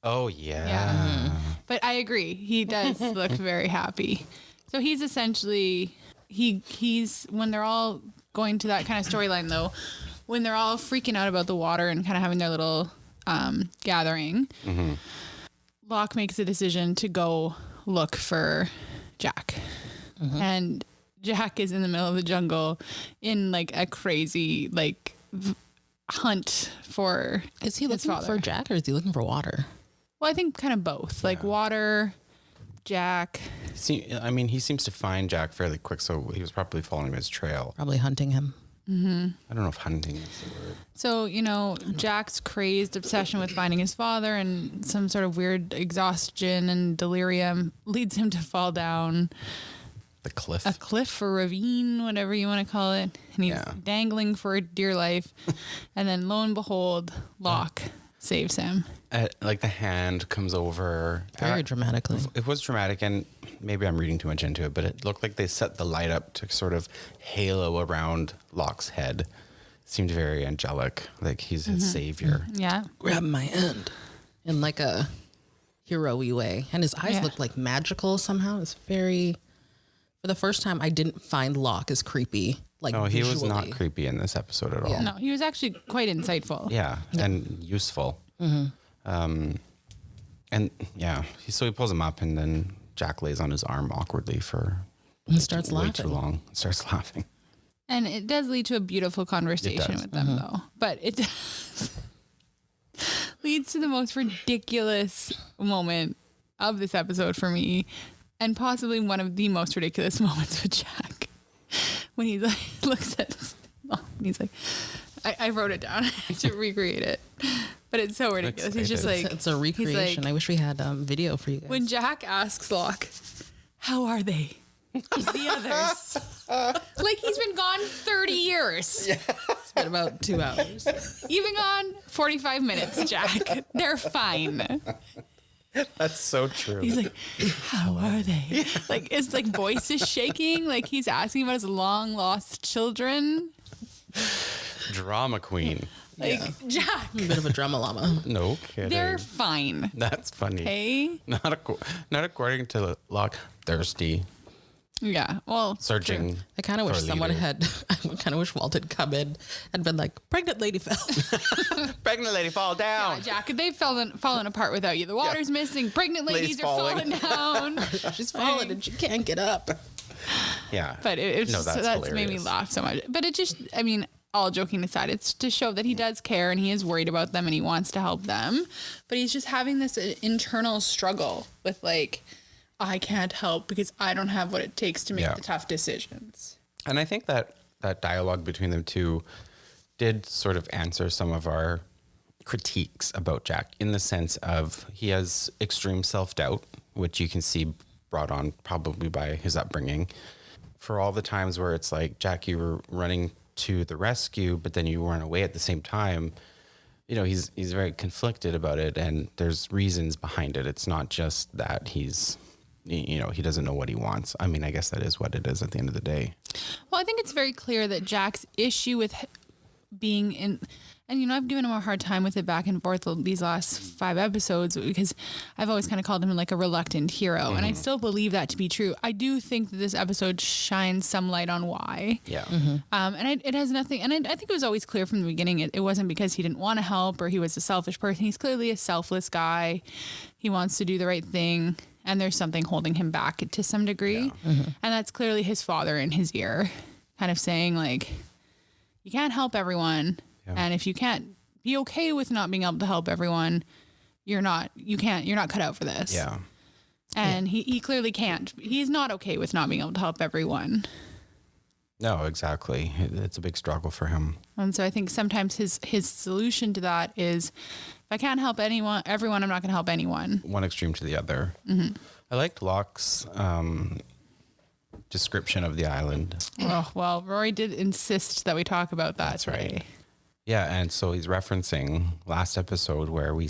Oh, yeah. yeah, but I agree. He does look very happy. So he's essentially, he's when they're all going to that kind of storyline though, when they're all freaking out about the water and kind of having their little gathering, Locke makes a decision to go look for Jack. And Jack is in the middle of the jungle in like a crazy hunt for Is he his looking father. for Jack or is he looking for water? Well, I think kind of both. Like water, Jack. I mean, he seems to find Jack fairly quick, so he was probably following his trail. Probably hunting him. I don't know if hunting is the word. So, Jack's crazed obsession with finding his father and some sort of weird exhaustion and delirium leads him to fall down The cliff. a cliff or ravine, whatever you want to call it. And he's dangling for dear life. And then lo and behold, Locke saves him. Like the hand comes over. Very dramatically. It was dramatic, and maybe I'm reading too much into it, but it looked like they set the light up to sort of halo around Locke's head. It seemed very angelic, like he's his savior. Yeah. Grab my hand in like a hero-y way. And his eyes Yeah. look like magical somehow. It's very, for the first time, I didn't find Locke as creepy. Like No, he was visually. not creepy in this episode at all. No, he was actually quite insightful. Yeah, and useful. And yeah, so he pulls him up, and then Jack lays on his arm awkwardly for He starts way laughing. too long. Starts laughing. And it does lead to a beautiful conversation does. with them, though. But it leads to the most ridiculous moment of this episode for me, and possibly one of the most ridiculous moments with Jack. When he looks at his mom, and he's like, I wrote it down. I have to recreate it. But it's so ridiculous. He's just like, It's a recreation. I wish we had video for you guys. when Jack asks Locke, how are they? The others. Like he's been gone 30 years. It's been about 2 hours. Even gone 45 minutes, Jack. They're fine. That's so true. He's like, how are they? Like, his like voice is shaking. Like he's asking about his long lost children. Drama queen. Like, Jack, A bit of a drama llama. No kidding. they're fine. That's funny. Hey? Not according to Locke. Thirsty. Yeah. Well, searching. I kind of for wish a someone leader. had, I kind of wish Walt had come in and been like, pregnant lady fell. Pregnant lady, fall down. yeah, Jack, they've fallen apart without you. The water's missing. Pregnant ladies are falling down. She's fallen and she can't get up. Yeah. But it's No, just, that's made me hilarious. laugh so much. But it just, I mean, all joking aside, it's to show that he does care and he is worried about them and he wants to help them. But he's just having this internal struggle with like, I can't help because I don't have what it takes to make Yeah. the tough decisions. And I think that dialogue between them two did sort of answer some of our critiques about Jack in the sense of he has extreme self-doubt, which you can see brought on probably by his upbringing. For all the times where it's like, Jack, you were running to the rescue, but then you run away at the same time. You know, he's very conflicted about it, and there's reasons behind it. It's not just that he's, you know, he doesn't know what he wants. I mean, I guess that is what it is at the end of the day. Well, I think it's very clear that Jack's issue with being in, and you know, I've given him a hard time with it back and forth these last 5 episodes because I've always kind of called him like a reluctant hero, and I still believe that to be true. I do think that this episode shines some light on why. Yeah. It has nothing, and I think it was always clear from the beginning it wasn't because he didn't want to help or he was a selfish person. He's clearly a selfless guy. He wants to do the right thing, and there's something holding him back to some degree. And that's clearly his father in his ear kind of saying like, you can't help everyone. Yeah. And if you can't be okay with not being able to help everyone, you're not cut out for this. Yeah. And he clearly can't. He's not okay with not being able to help everyone. No, exactly. It's a big struggle for him. And so I think sometimes his solution to that is, if I can't help everyone, I'm not going to help anyone. One extreme to the other. I liked Locke's description of the island. Oh, well, Rory did insist that we talk about that. That's right. today. Yeah, and so he's referencing last episode where we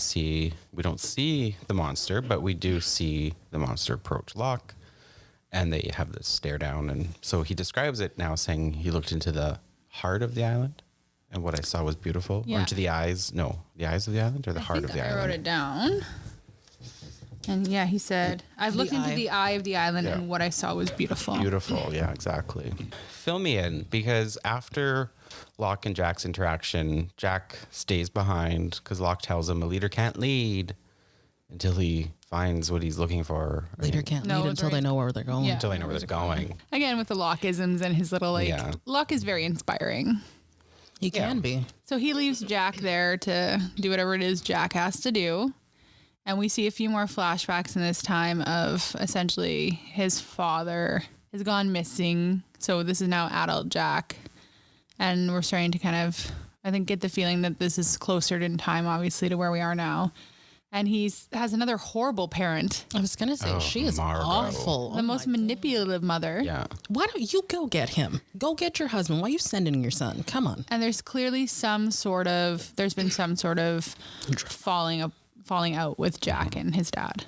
don't see the monster, but we do see the monster approach Locke, and they have this stare down. And so he describes it now saying he looked into the heart of the island, and what I saw was beautiful. Yeah. Or into the eyes of the island, or the heart of the I island. wrote it down. And yeah, he said, I've looked into the eye of the island Yeah. and what I saw was beautiful. Beautiful, yeah, exactly. Fill me in, because after Locke and Jack's interaction, Jack stays behind because Locke tells him a leader can't lead until he finds what he's looking for. Leader can't No, lead it's until they right. know where they're going. Yeah. Until they know where they're going. Again, with the Lockeisms and his little Yeah. Locke is very inspiring. He can be. So he leaves Jack there to do whatever it is Jack has to do. And we see a few more flashbacks in this time of essentially his father has gone missing. So this is now adult Jack. And we're starting to kind of, I think, get the feeling that this is closer in time, obviously, to where we are now. And has another horrible parent, I was going to say, Oh, she is Margot. awful. the most manipulative mother. Yeah. Why don't you go get him? Go get your husband. Why are you sending your son? Come on. And there's clearly there's been some sort of falling out with Jack and his dad.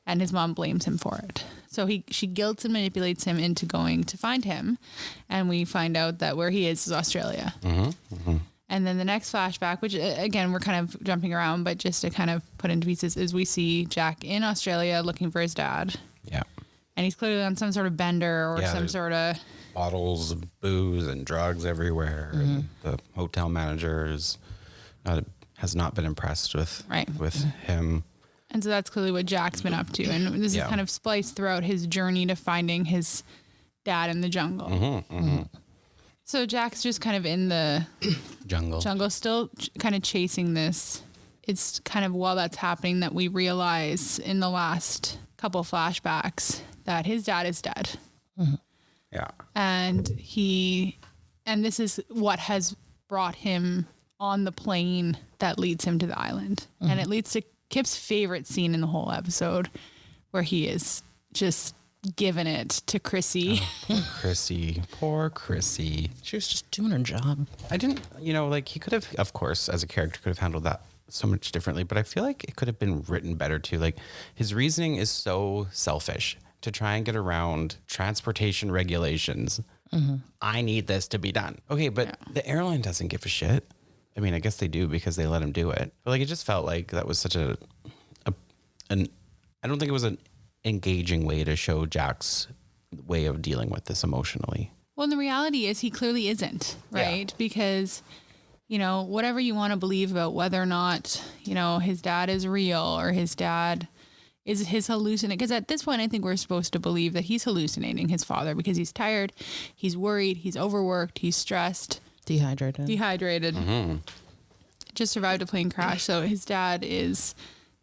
And his mom blames him for it. So she guilts and manipulates him into going to find him. And we find out that where he is Australia. And then the next flashback, which again, we're kind of jumping around, but just to kind of put into pieces, is we see Jack in Australia looking for his dad. Yeah. And he's clearly on some sort of bender or Yeah, some there's- sort of... Bottles of booze and drugs everywhere. And the hotel manager has not been impressed with him. And so that's clearly what Jack's been up to. And this is Yeah. kind of spliced throughout his journey to finding his dad in the jungle. So Jack's just kind of in the jungle, still kind of chasing this. It's kind of while that's happening that we realize in the last couple flashbacks that his dad is dead. Yeah. And this is what has brought him on the plane that leads him to the island. And it leads to Kip's favorite scene in the whole episode, where he is just giving it to Chrissy. Poor Chrissy. She was just doing her job. I didn't, he could have, of course, as a character, could have handled that so much differently, but I feel like it could have been written better too. Like, his reasoning is so selfish to try and get around transportation regulations. I need this to be done. Okay, but the airline doesn't give a shit. I mean, I guess they do because they let him do it. But it just felt like that was such I don't think it was an engaging way to show Jack's way of dealing with this emotionally. Well, and the reality is he clearly isn't, right? Yeah. Because, whatever you want to believe about whether or not, his dad is real or his dad is his hallucinating. Because at this point, I think we're supposed to believe that he's hallucinating his father because he's tired, he's worried, he's overworked, he's stressed. Dehydrated. Mm-hmm. Just survived a plane crash. So his dad is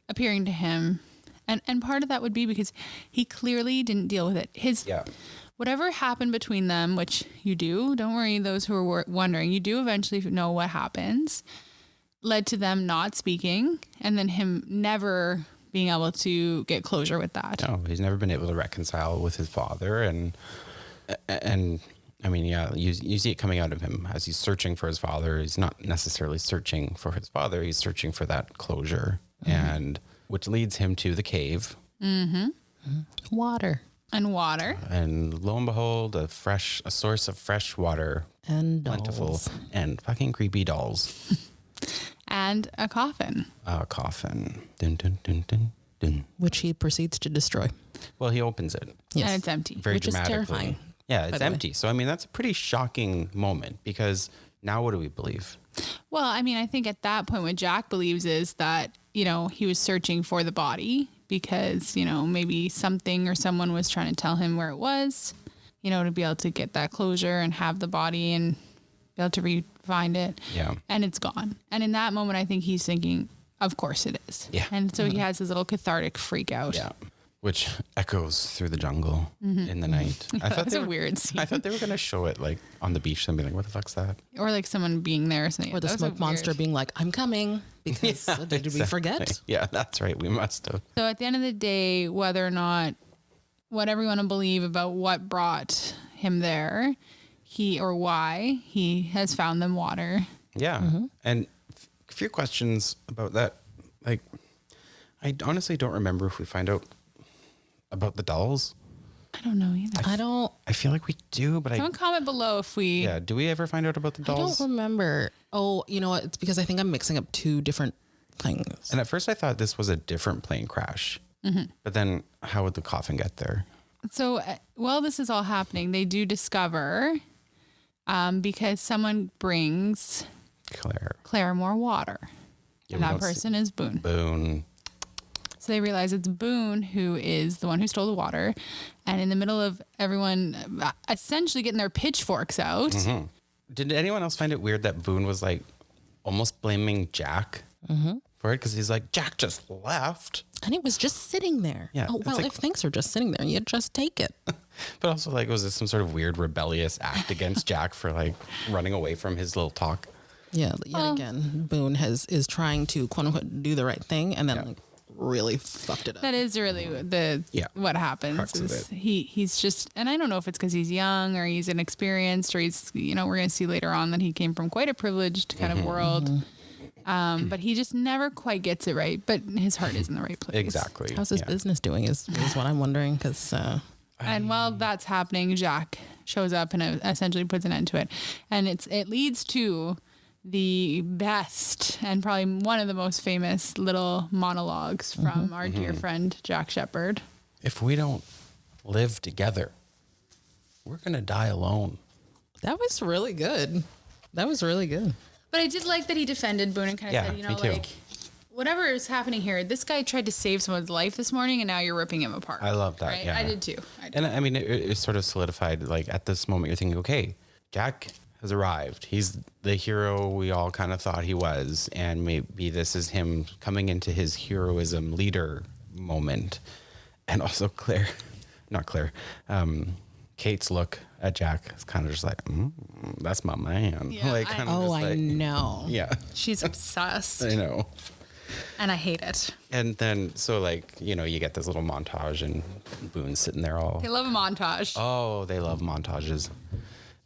appearing to him. And part of that would be because he clearly didn't deal with it. Whatever happened between them, which you do, don't worry, those who are wondering, you do eventually know what happens, led to them not speaking and then him never being able to get closure with that. No, he's never been able to reconcile with his father. And I mean, yeah, you see it coming out of him as he's searching for his father. He's not necessarily searching for his father. He's searching for that closure, and which leads him to the cave. Mm-hmm. Water. And water. And lo and behold, a source of fresh water. And plentiful. dolls. And fucking creepy dolls. And a coffin. A coffin. Dun, dun, dun, dun, dun. Which he proceeds to destroy. Well, he opens it. Yes. And it's empty. Very Which is dramatically. terrifying. Yeah, it's empty. So, I mean, that's a pretty shocking moment because now what do we believe? Well, I mean, I think at that point what Jack believes is that, he was searching for the body because, maybe something or someone was trying to tell him where it was, to be able to get that closure and have the body and be able to find it. Yeah. And it's gone. And in that moment, I think he's thinking, of course it is. Yeah. And so he has his little cathartic freak out. Yeah. Which echoes through the jungle in the night. I thought That's a weird scene. I thought they were going to show it like on the beach and be like, what the fuck's that? Or like someone being there. Or the smoke monster being like, I'm coming. Because did we forget? Yeah, that's right. We must have. So at the end of the day, whether or not, whatever you want to believe about what brought him there, why he has found them water. Yeah. And a few questions about that. Like, I honestly don't remember if we find out about the dolls. I don't know either. I feel like we do, but Someone comment below if we... Yeah, do we ever find out about the dolls? I don't remember. Oh, you know what? It's because I think I'm mixing up two different things. And at first I thought this was a different plane crash. But then how would the coffin get there? So while this is all happening, they do discover, because someone brings Claire more water. Yeah, and that person is Boone. Boone. So they realize it's Boone who is the one who stole the water. And in the middle of everyone essentially getting their pitchforks out. Did anyone else find it weird that Boone was like almost blaming Jack for it? Because he's like, Jack just left. And it was just sitting there. Yeah, Oh, well, like, if things are just sitting there, you just take it. But also, like, was this some sort of weird rebellious act against Jack for like running away from his little talk? Yeah, yet again, Boone is trying to quote unquote do the right thing and then like really fucked it up. That is really what happens. Crux of Is it. he's just, and I don't know if it's because he's young or he's inexperienced or he's, we're going to see later on that he came from quite a privileged kind of world. But he just never quite gets it right. But his heart is in the right place. Exactly. How's his business doing is what I'm wondering because... And while that's happening, Jack shows up and essentially puts an end to it. And it leads to the best and probably one of the most famous little monologues from our dear friend Jack Shepherd. If we don't live together, we're going to die alone. That was really good. But I did like that he defended Boone and kind of said, me too. like, whatever is happening here, this guy tried to save someone's life this morning and now you're ripping him apart. I love that. Right? Yeah. I did too. And I mean, it sort of solidified, like at this moment, you're thinking, okay, Jack has arrived. He's the hero we all kind of thought he was. And maybe this is him coming into his heroism leader moment. And also Kate's look at Jack is kind of just like, that's my man. Yeah, like, kind of just I like, know. Yeah, She's obsessed. I know. And I hate it. And then, so like, you get this little montage and Boone's sitting there all... They love a montage. Oh, they love montages.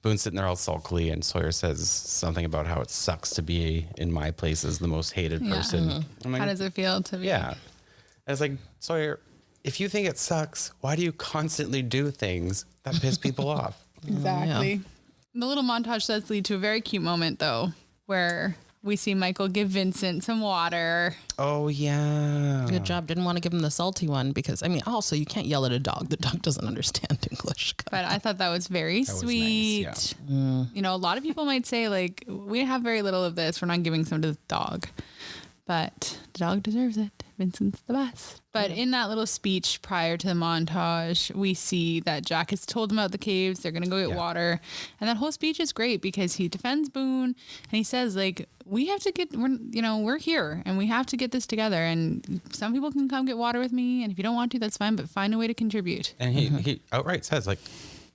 Boone's sitting there all sulkily and Sawyer says something about how it sucks to be in my place as the most hated person. I'm like, How does it feel to be? yeah. I was like, Sawyer, if you think it sucks, why do you constantly do things that piss people off? Exactly. The little montage does lead to a very cute moment, though, where We see Michael give Vincent some water. Oh, yeah. Good job. Didn't want to give him the salty one because, I mean, also, you can't yell at a dog. The dog doesn't understand English. But I thought that was very sweet. Was nice, You know, a lot of people might say, like, we have very little of this. We're not giving some to the dog. But the dog deserves it. Vincent's the best. But in that little speech prior to the montage, we see that Jack has told him about the caves. They're going to go get water. And that whole speech is great because he defends Boone and he says, like, we have to we're here and we have to get this together. And some people can come get water with me. And if you don't want to, that's fine, but find a way to contribute. And he outright says, like,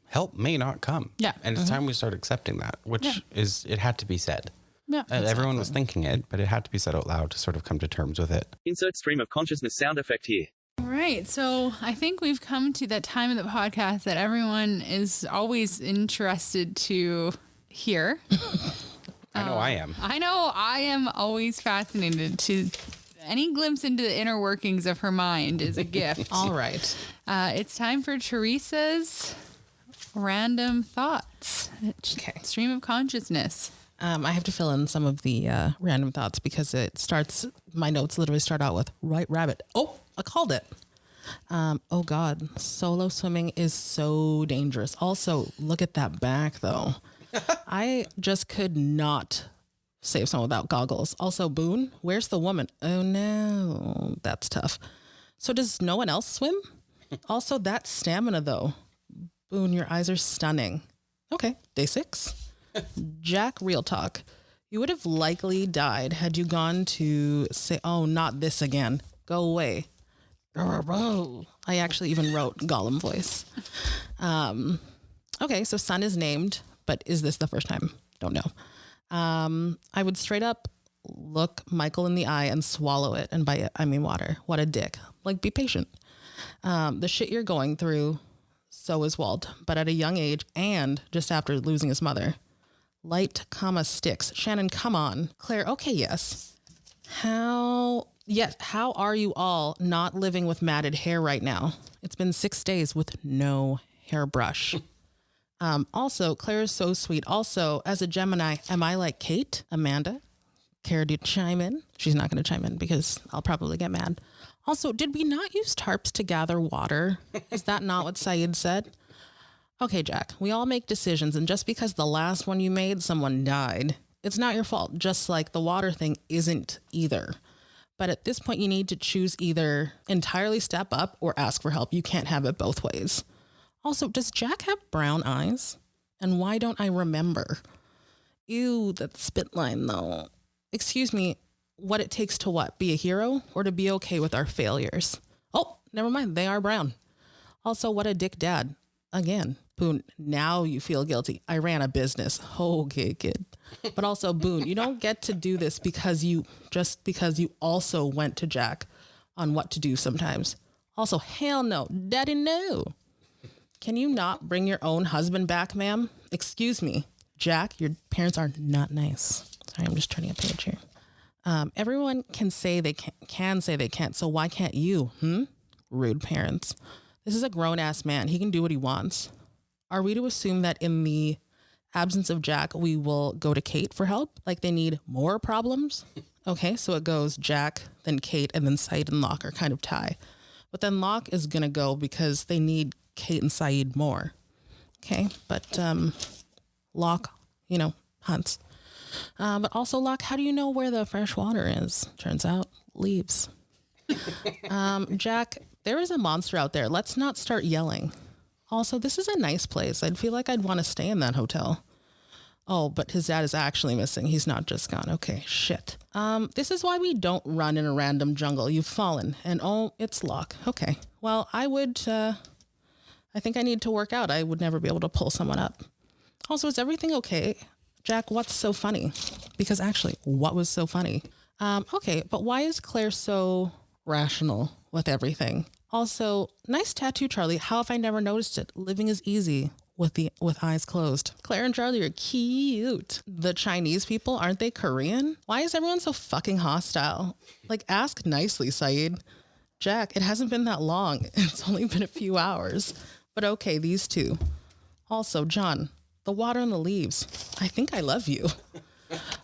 help may not come. Yeah. And it's time we start accepting that, which it had to be said. Yeah, Everyone was thinking it, but it had to be said out loud to sort of come to terms with it. Insert stream of consciousness sound effect here. All right. So I think we've come to that time of the podcast that everyone is always interested to hear. I know I am. I know I am always fascinated to any glimpse into the inner workings of her mind is a gift. All right. It's time for Teresa's random thoughts. Okay. Stream of consciousness. I have to fill in some of the random thoughts because my notes literally start out with White Rabbit. Oh, I called it. Oh God, solo swimming is so dangerous. Also, look at that back though. I just could not save someone without goggles. Also, Boone, where's the woman? Oh no, that's tough. So does no one else swim? Also, that stamina though. Boone, your eyes are stunning. Okay, day 6. Jack, real talk. You would have likely died had you gone to say, oh, not this again. Go away. I actually even wrote Gollum voice. Okay, so son is named, but is this the first time? Don't know. I would straight up look Michael in the eye and swallow it. And by it, I mean water. What a dick. Like, be patient. The shit you're going through, so is Walt, but at a young age and just after losing his mother. Light, sticks. Shannon, come on. Claire, okay, yes. How are you all not living with matted hair right now? It's been 6 days with no hairbrush. Also, Claire is so sweet. Also, as a Gemini, am I like Kate, Amanda? Care to chime in? She's not going to chime in because I'll probably get mad. Also, did we not use tarps to gather water? Is that not what Saeed said? Okay, Jack, we all make decisions, and just because the last one you made, someone died, it's not your fault, just like the water thing isn't either. But at this point, you need to choose either entirely step up or ask for help. You can't have it both ways. Also, does Jack have brown eyes? And why don't I remember? Ew, that spit line, though. Excuse me, what it takes to what? Be a hero or to be okay with our failures? Oh, never mind, they are brown. Also, what a dick dad. Again, Boone, now you feel guilty. I ran a business. Okay, kid. But also, Boone, you don't get to do this because you also went to Jack on what to do sometimes. Also, hell no. Daddy, no. Can you not bring your own husband back, ma'am? Excuse me. Jack, your parents are not nice. Sorry, I'm just turning a page here. Everyone can say they can say they can't. So why can't you? Rude parents. This is a grown-ass man. He can do what he wants. Are we to assume that in the absence of Jack, we will go to Kate for help? Like they need more problems? Okay, so it goes Jack, then Kate, and then Saeed and Locke are kind of tie. But then Locke is going to go because they need Kate and Saeed more. Okay, but Locke, hunts. But also, Locke, how do you know where the fresh water is? Turns out, leaves. Jack, there is a monster out there. Let's not start yelling. Also, this is a nice place. I'd feel like I'd want to stay in that hotel. Oh, but his dad is actually missing. He's not just gone. Okay, shit. This is why we don't run in a random jungle. You've fallen. And oh, it's Locke. Okay. Well, I think I need to work out. I would never be able to pull someone up. Also, is everything okay? Jack, what's so funny? Because actually, what was so funny? Okay, but why is Claire so rational with everything? Also, nice tattoo, Charlie. How have I never noticed it? Living is easy with eyes closed. Claire and Charlie are cute. The Chinese people, aren't they Korean? Why is everyone so fucking hostile? Like, ask nicely, Saeed. Jack, it hasn't been that long. It's only been a few hours. But okay, these two. Also, John, the water and the leaves. I think I love you.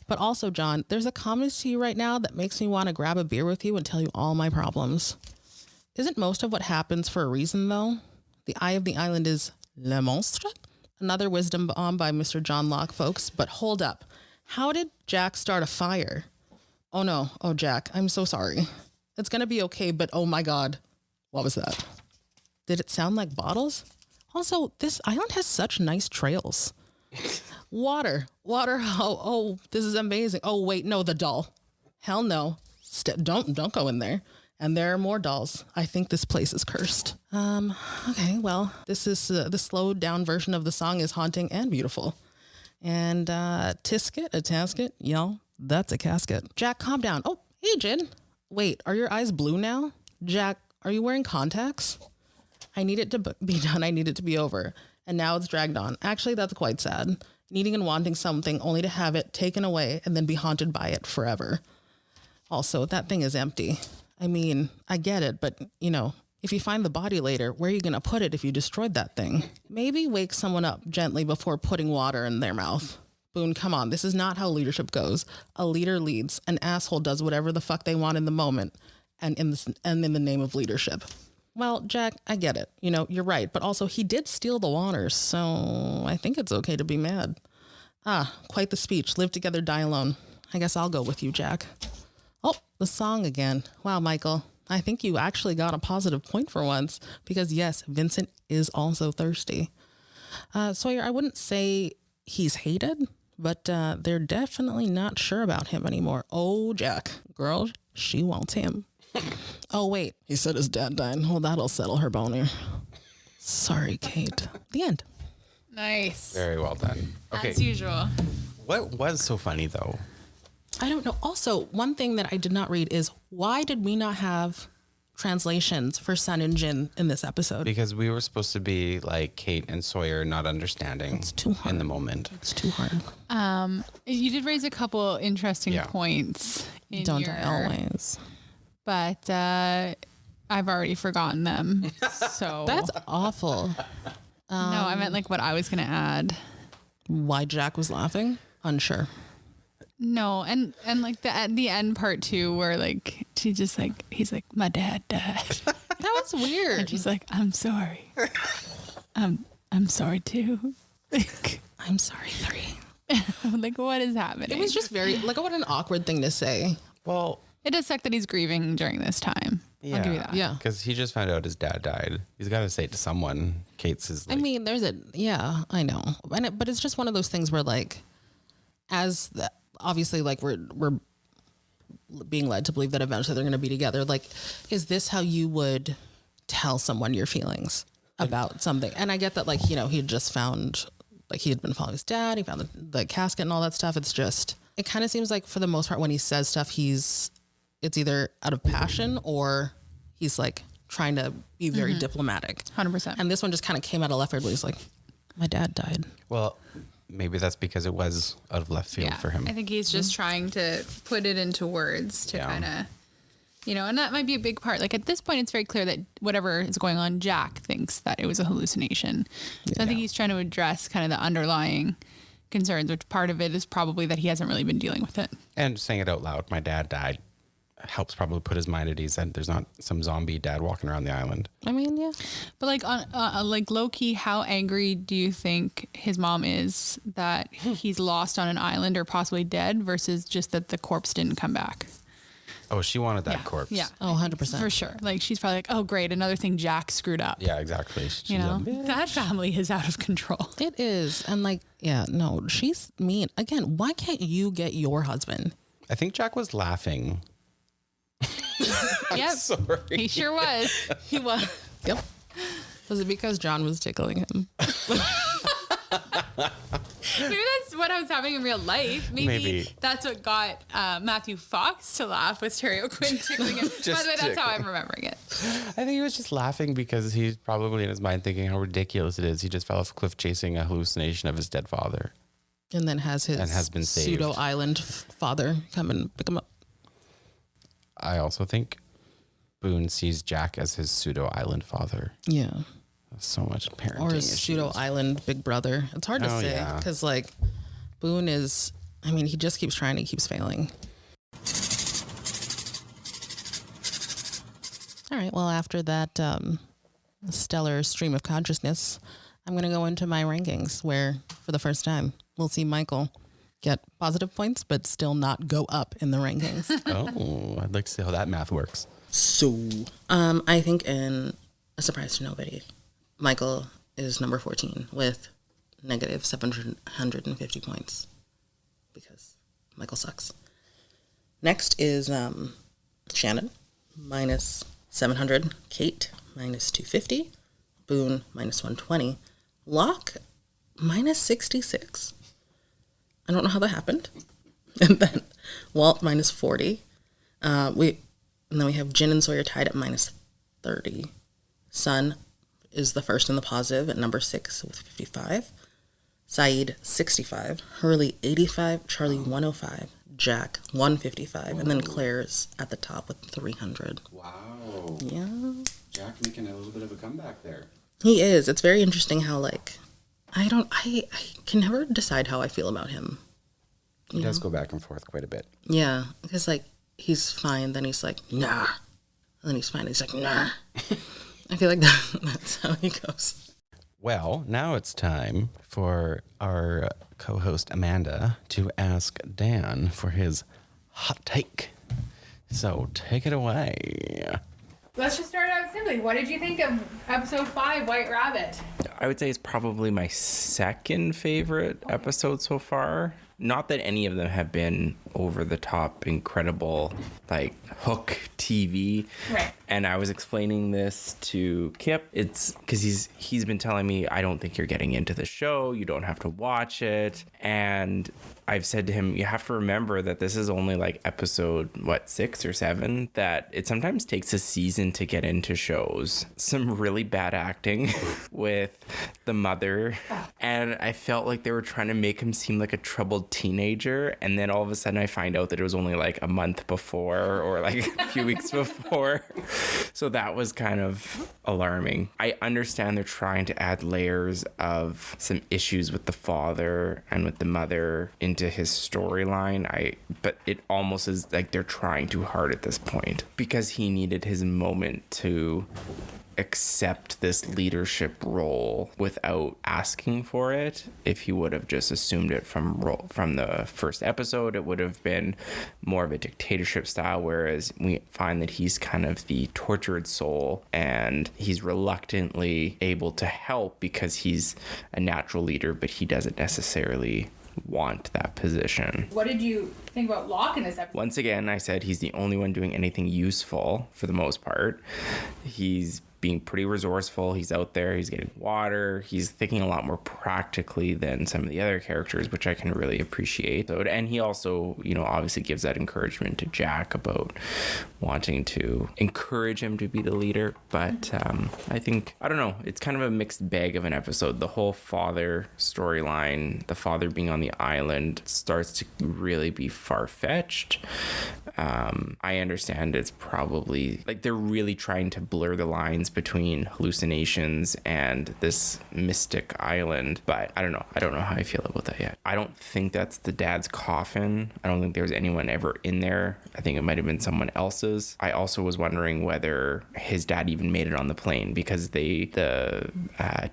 But also, John, there's a comment to you right now that makes me want to grab a beer with you and tell you all my problems. Isn't most of what happens for a reason, though? The eye of the island is le monstre. Another wisdom bomb by Mr. John Locke, folks. But hold up. How did Jack start a fire? Oh, no. Oh, Jack, I'm so sorry. It's going to be okay, but oh, my God. What was that? Did it sound like bottles? Also, this island has such nice trails. Water. Oh, this is amazing. Oh, wait, no, the doll. Hell no. Don't go in there. And there are more dolls. I think this place is cursed. Okay, well, this is the slowed down version of the song is haunting and beautiful. And tisket, a tasket, y'all, that's a casket. Jack, calm down. Oh, hey, Jin. Wait, are your eyes blue now? Jack, are you wearing contacts? I need it to be done. I need it to be over. And now it's dragged on. Actually, that's quite sad. Needing and wanting something only to have it taken away and then be haunted by it forever. Also, that thing is empty. I mean, I get it, but, you know, if you find the body later, where are you going to put it if you destroyed that thing? Maybe wake someone up gently before putting water in their mouth. Boone, come on. This is not how leadership goes. A leader leads. An asshole does whatever the fuck they want in the moment and in the name of leadership. Well, Jack, I get it. You know, you're right. But also, he did steal the waters, so I think it's okay to be mad. Quite the speech. Live together, die alone. I guess I'll go with you, Jack. Oh, the song again. Wow, Michael. I think you actually got a positive point for once. Because, yes, Vincent is also thirsty. Sawyer, I wouldn't say he's hated, but they're definitely not sure about him anymore. Oh, Jack. Girl, she wants him. Oh, wait. He said his dad died. Well, that'll settle her boner. Sorry, Kate. The end. Nice. Very well done. Okay. As usual. What was so funny, though? I don't know. Also, one thing that I did not read is why did we not have translations for Sun and Jin in this episode? Because we were supposed to be like Kate and Sawyer not understanding It's too hard. in the moment. It's too hard. You did raise a couple interesting points. Don't I always? But I've already forgotten them. So That's awful. no, I meant like what I was going to add. Why Jack was laughing? Unsure. No, and like the end part too, where like she just like he's like my dad died. That was weird. And she's like, I'm sorry. I'm sorry too. Like, I'm sorry, 3. like what is happening? It was just very like what an awkward thing to say. Well, It does suck that he's grieving during this time. I'll give you that. Yeah. Because he just found out his dad died. He's got to say it to someone. Kate's is like, I mean, I know. But it's just one of those things where like, obviously like we're being led to believe that eventually they're going to be together. Like, is this how you would tell someone your feelings about something? And I get that like, you know, he had just found, like he had been following his dad. He found the casket and all that stuff. It's just, it kind of seems like for the most part when he says stuff, it's either out of passion or he's like trying to be very diplomatic. 100%. And this one just kind of came out of left field where he's like, my dad died. well, maybe that's because it was out of left field for him. I think he's just trying to put it into words to kind of, you know, and that might be a big part. Like at this point, it's very clear that whatever is going on, Jack thinks that it was a hallucination. So I think he's trying to address kind of the underlying concerns, which part of it is probably that he hasn't really been dealing with it. And saying it out loud, my dad died, helps probably put his mind at ease that there's not some zombie dad walking around the island. I mean, yeah. But like on like low key, how angry do you think his mom is that he's lost on an island or possibly dead versus just that the corpse didn't come back? Oh, she wanted that corpse. Yeah. Oh, 100%. For sure. Like she's probably like, oh great, another thing Jack screwed up. Yeah, exactly. She's You know, a bitch. that family is out of control. It is. And like, yeah, no, she's mean. Again, why can't you get your husband? I think Jack was laughing. Yep. Sorry. He sure was. He was. Yep. Was it because John was tickling him? Maybe that's what I was having in real life. Maybe. That's what got Matthew Fox to laugh was Terry O'Quinn tickling him. By the way, that's how I'm remembering it. I think he was just laughing because he's probably in his mind thinking how ridiculous it is. He just fell off a cliff chasing a hallucination of his dead father. And then has been saved. pseudo island father come and pick him up. I also think Boone sees Jack as his pseudo island father. Yeah. So much parenting Or his issues. pseudo island big brother. It's hard to Oh, say yeah. because like Boone is, I mean, he just keeps trying, he keeps failing. All right, well, after that stellar stream of consciousness, I'm going to go into my rankings where, for the first time, we'll see Michael get positive points, but still not go up in the rankings. Oh, I'd like to see how that math works. So, I think in a surprise to nobody, Michael is number 14 with negative 750 points because Michael sucks. Next is Shannon, minus 700. Kate, minus 250. Boone, minus 120. Locke, minus 66. I don't know how that happened. And then Walt, minus 40. And then we have Jin and Sawyer tied at minus 30. Sun is the first in the positive at number 6 with 55. Saeed, 65. Hurley, 85. Charlie, 105. Jack, 155. And then Claire's at the top with 300. Wow. Yeah. Jack making a little bit of a comeback there. He is. It's very interesting how, like, I can never decide how I feel about him. He does go back and forth quite a bit. Yeah. Because, like, he's fine, then he's like, nah. And then he's fine, he's like, nah. I feel like that's how he goes. Well, now it's time for our co-host Amanda to ask Dan for his hot take. So take it away. Let's just start out simply. What did you think of episode 5, White Rabbit? I would say it's probably my second favorite episode so far. Not that any of them have been over the top, incredible, like hook TV. Right. And I was explaining this to Kip. It's because he's been telling me, I don't think you're getting into the show. You don't have to watch it. And I've said to him, you have to remember that this is only like episode, 6 or 7, that it sometimes takes a season to get into shows. Some really bad acting with the mother. And I felt like they were trying to make him seem like a troubled teenager. And then all of a sudden I find out that it was only like a month before or like a few weeks before. So that was kind of alarming. I understand they're trying to add layers of some issues with the father and with the mother into his storyline. But it almost is like they're trying too hard at this point because he needed his moment to accept this leadership role without asking for it. If he would have just assumed it from the first episode, it would have been more of a dictatorship style, whereas we find that he's kind of the tortured soul and he's reluctantly able to help because he's a natural leader, but he doesn't necessarily want that position. What did you think about Locke in this episode? Once again, I said he's the only one doing anything useful for the most part. He's being pretty resourceful. He's out there, he's getting water, he's thinking a lot more practically than some of the other characters, which I can really appreciate. And he also, obviously gives that encouragement to Jack about wanting to encourage him to be the leader. But I don't know, it's kind of a mixed bag of an episode. The whole father storyline, the father being on the island, starts to really be far-fetched. I understand it's probably like they're really trying to blur the lines between hallucinations and this mystic island, but I don't know how I feel about that yet. I don't think that's the dad's coffin. I don't think there's anyone ever in there. I think it might have been someone else's. I also was wondering whether his dad even made it on the plane because the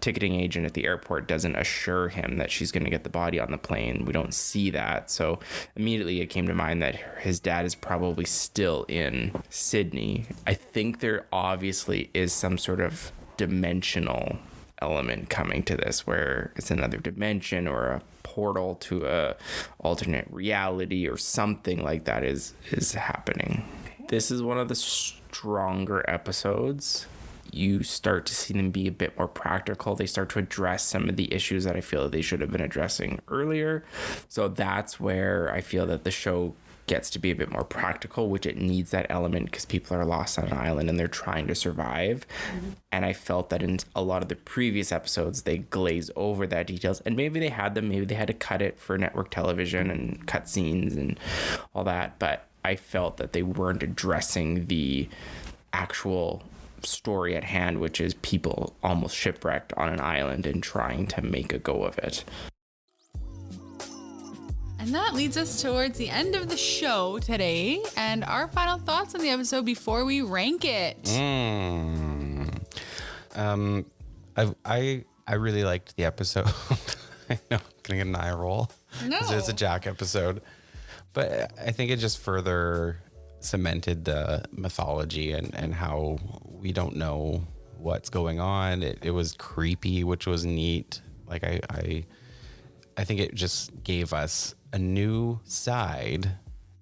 ticketing agent at the airport doesn't assure him that she's going to get the body on the plane. We don't see that, so immediately it came to mind that his dad is probably still in Sydney. I think there obviously is some sort of dimensional element coming to this where it's another dimension or a portal to a alternate reality or something like that is happening. This is one of the stronger episodes. You start to see them be a bit more practical. They start to address some of the issues that I feel that they should have been addressing earlier. So that's where I feel that the show gets to be a bit more practical, which it needs that element because people are lost on an island and they're trying to survive. Mm-hmm. And I felt that in a lot of the previous episodes, they glaze over that details. And maybe they had them, maybe they had to cut it for network television and cut scenes and all that. But I felt that they weren't addressing the actual story at hand, which is people almost shipwrecked on an island and trying to make a go of it. And that leads us towards the end of the show today and our final thoughts on the episode before we rank it. I really liked the episode. I know I'm gonna get an eye roll. No. 'Cause it's a Jack episode. But I think it just further cemented the mythology and how we don't know what's going on. It was creepy, which was neat. Like I think it just gave us a new side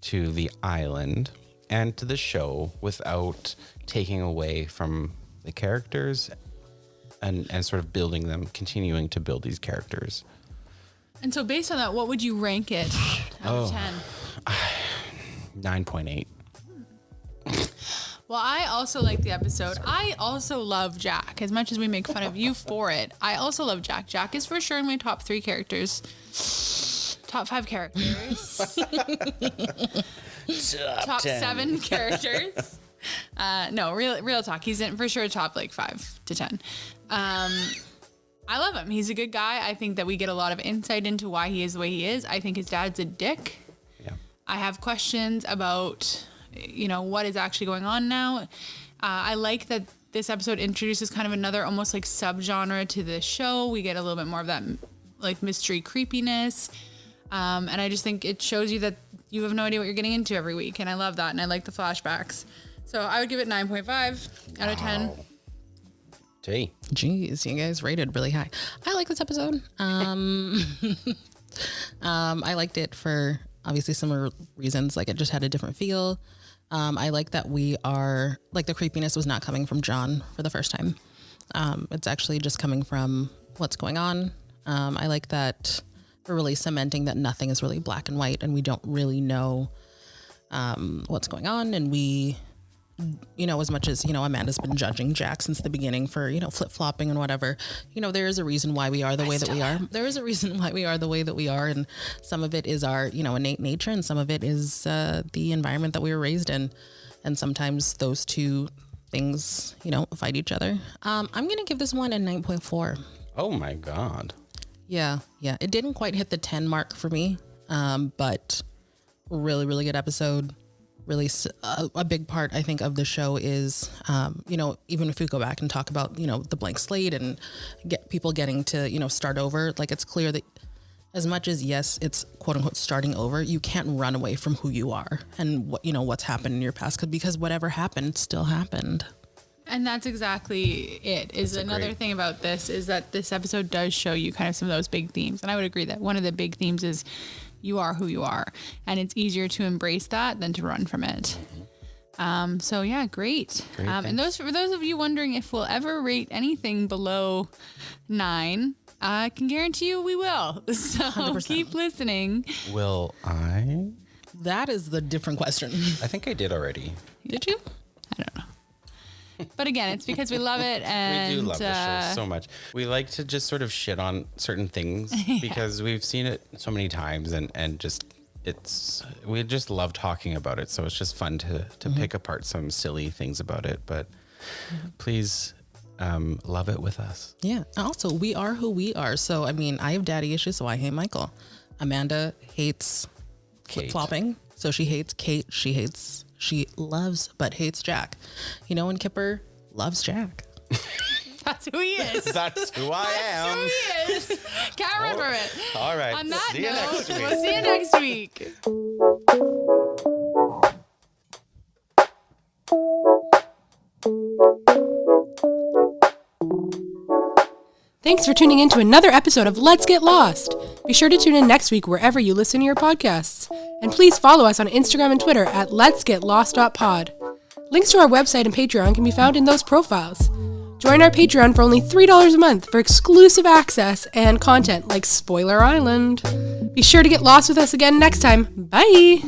to the island and to the show without taking away from the characters and sort of building them, continuing to build these characters. And so based on that, what would you rank it out of 10? 9.8. Well, I also like the episode. I also love Jack. As much as we make fun of you for it, I also love Jack. Jack is for sure in my top 3 characters. Top 5 characters. top 7 characters. No, real talk. He's in for sure top like 5 to 10. I love him. He's a good guy. I think that we get a lot of insight into why he is the way he is. I think his dad's a dick. Yeah. I have questions about, what is actually going on now. I like that this episode introduces kind of another almost like subgenre to the show. We get a little bit more of that like mystery creepiness. And I just think it shows you that you have no idea what you're getting into every week. And I love that. And I like the flashbacks. So I would give it 9.5 out of 10. Gee. Jeez, you guys rated really high. I like this episode. I liked it for obviously similar reasons. Like it just had a different feel. I like that we are like the creepiness was not coming from John for the first time. It's actually just coming from what's going on. I like that we're really cementing that nothing is really black and white and we don't really know what's going on. And we, as much as, Amanda's been judging Jack since the beginning for, flip-flopping and whatever, there is a reason why we are the way that we are. There is a reason why we are the way that we are. And some of it is our, innate nature. And some of it is the environment that we were raised in. And sometimes those two things, fight each other. I'm going to give this one a 9.4. Oh my God. Yeah. It didn't quite hit the 10 mark for me. But really, really good episode. Really a big part, I think, of the show is, even if we go back and talk about, the blank slate and get people getting to, start over, like it's clear that as much as, yes, it's quote unquote starting over, you can't run away from who you are and what, what's happened in your past because whatever happened still happened. And that's exactly it. Is another thing about this is that this episode does show you kind of some of those big themes. And I would agree that one of the big themes is you are who you are. And it's easier to embrace that than to run from it. So yeah, great. And for those of you wondering if we'll ever rate anything below 9, I can guarantee you we will. So 100%. Keep listening. Will I? That is the different question. I think I did already. Did you? I don't know. But again, it's because we love it. And we do love the show so much. We like to just sort of shit on certain things because we've seen it so many times and just we just love talking about it. So it's just fun to pick apart some silly things about it. But please love it with us. Yeah. Also, we are who we are. So, I have daddy issues, so I hate Michael. Amanda hates flip-flopping. So she hates Kate. She loves but hates Jack. And Kipper loves Jack. That's who he is. That's who I am. That's who he is. Can't remember it. All right. On that See you note, next week. we'll see you next week. Thanks for tuning in to another episode of Let's Get Lost. Be sure to tune in next week wherever you listen to your podcasts. And please follow us on Instagram and Twitter at letsgetlost.pod. Links to our website and Patreon can be found in those profiles. Join our Patreon for only $3 a month for exclusive access and content like Spoiler Island. Be sure to get lost with us again next time. Bye!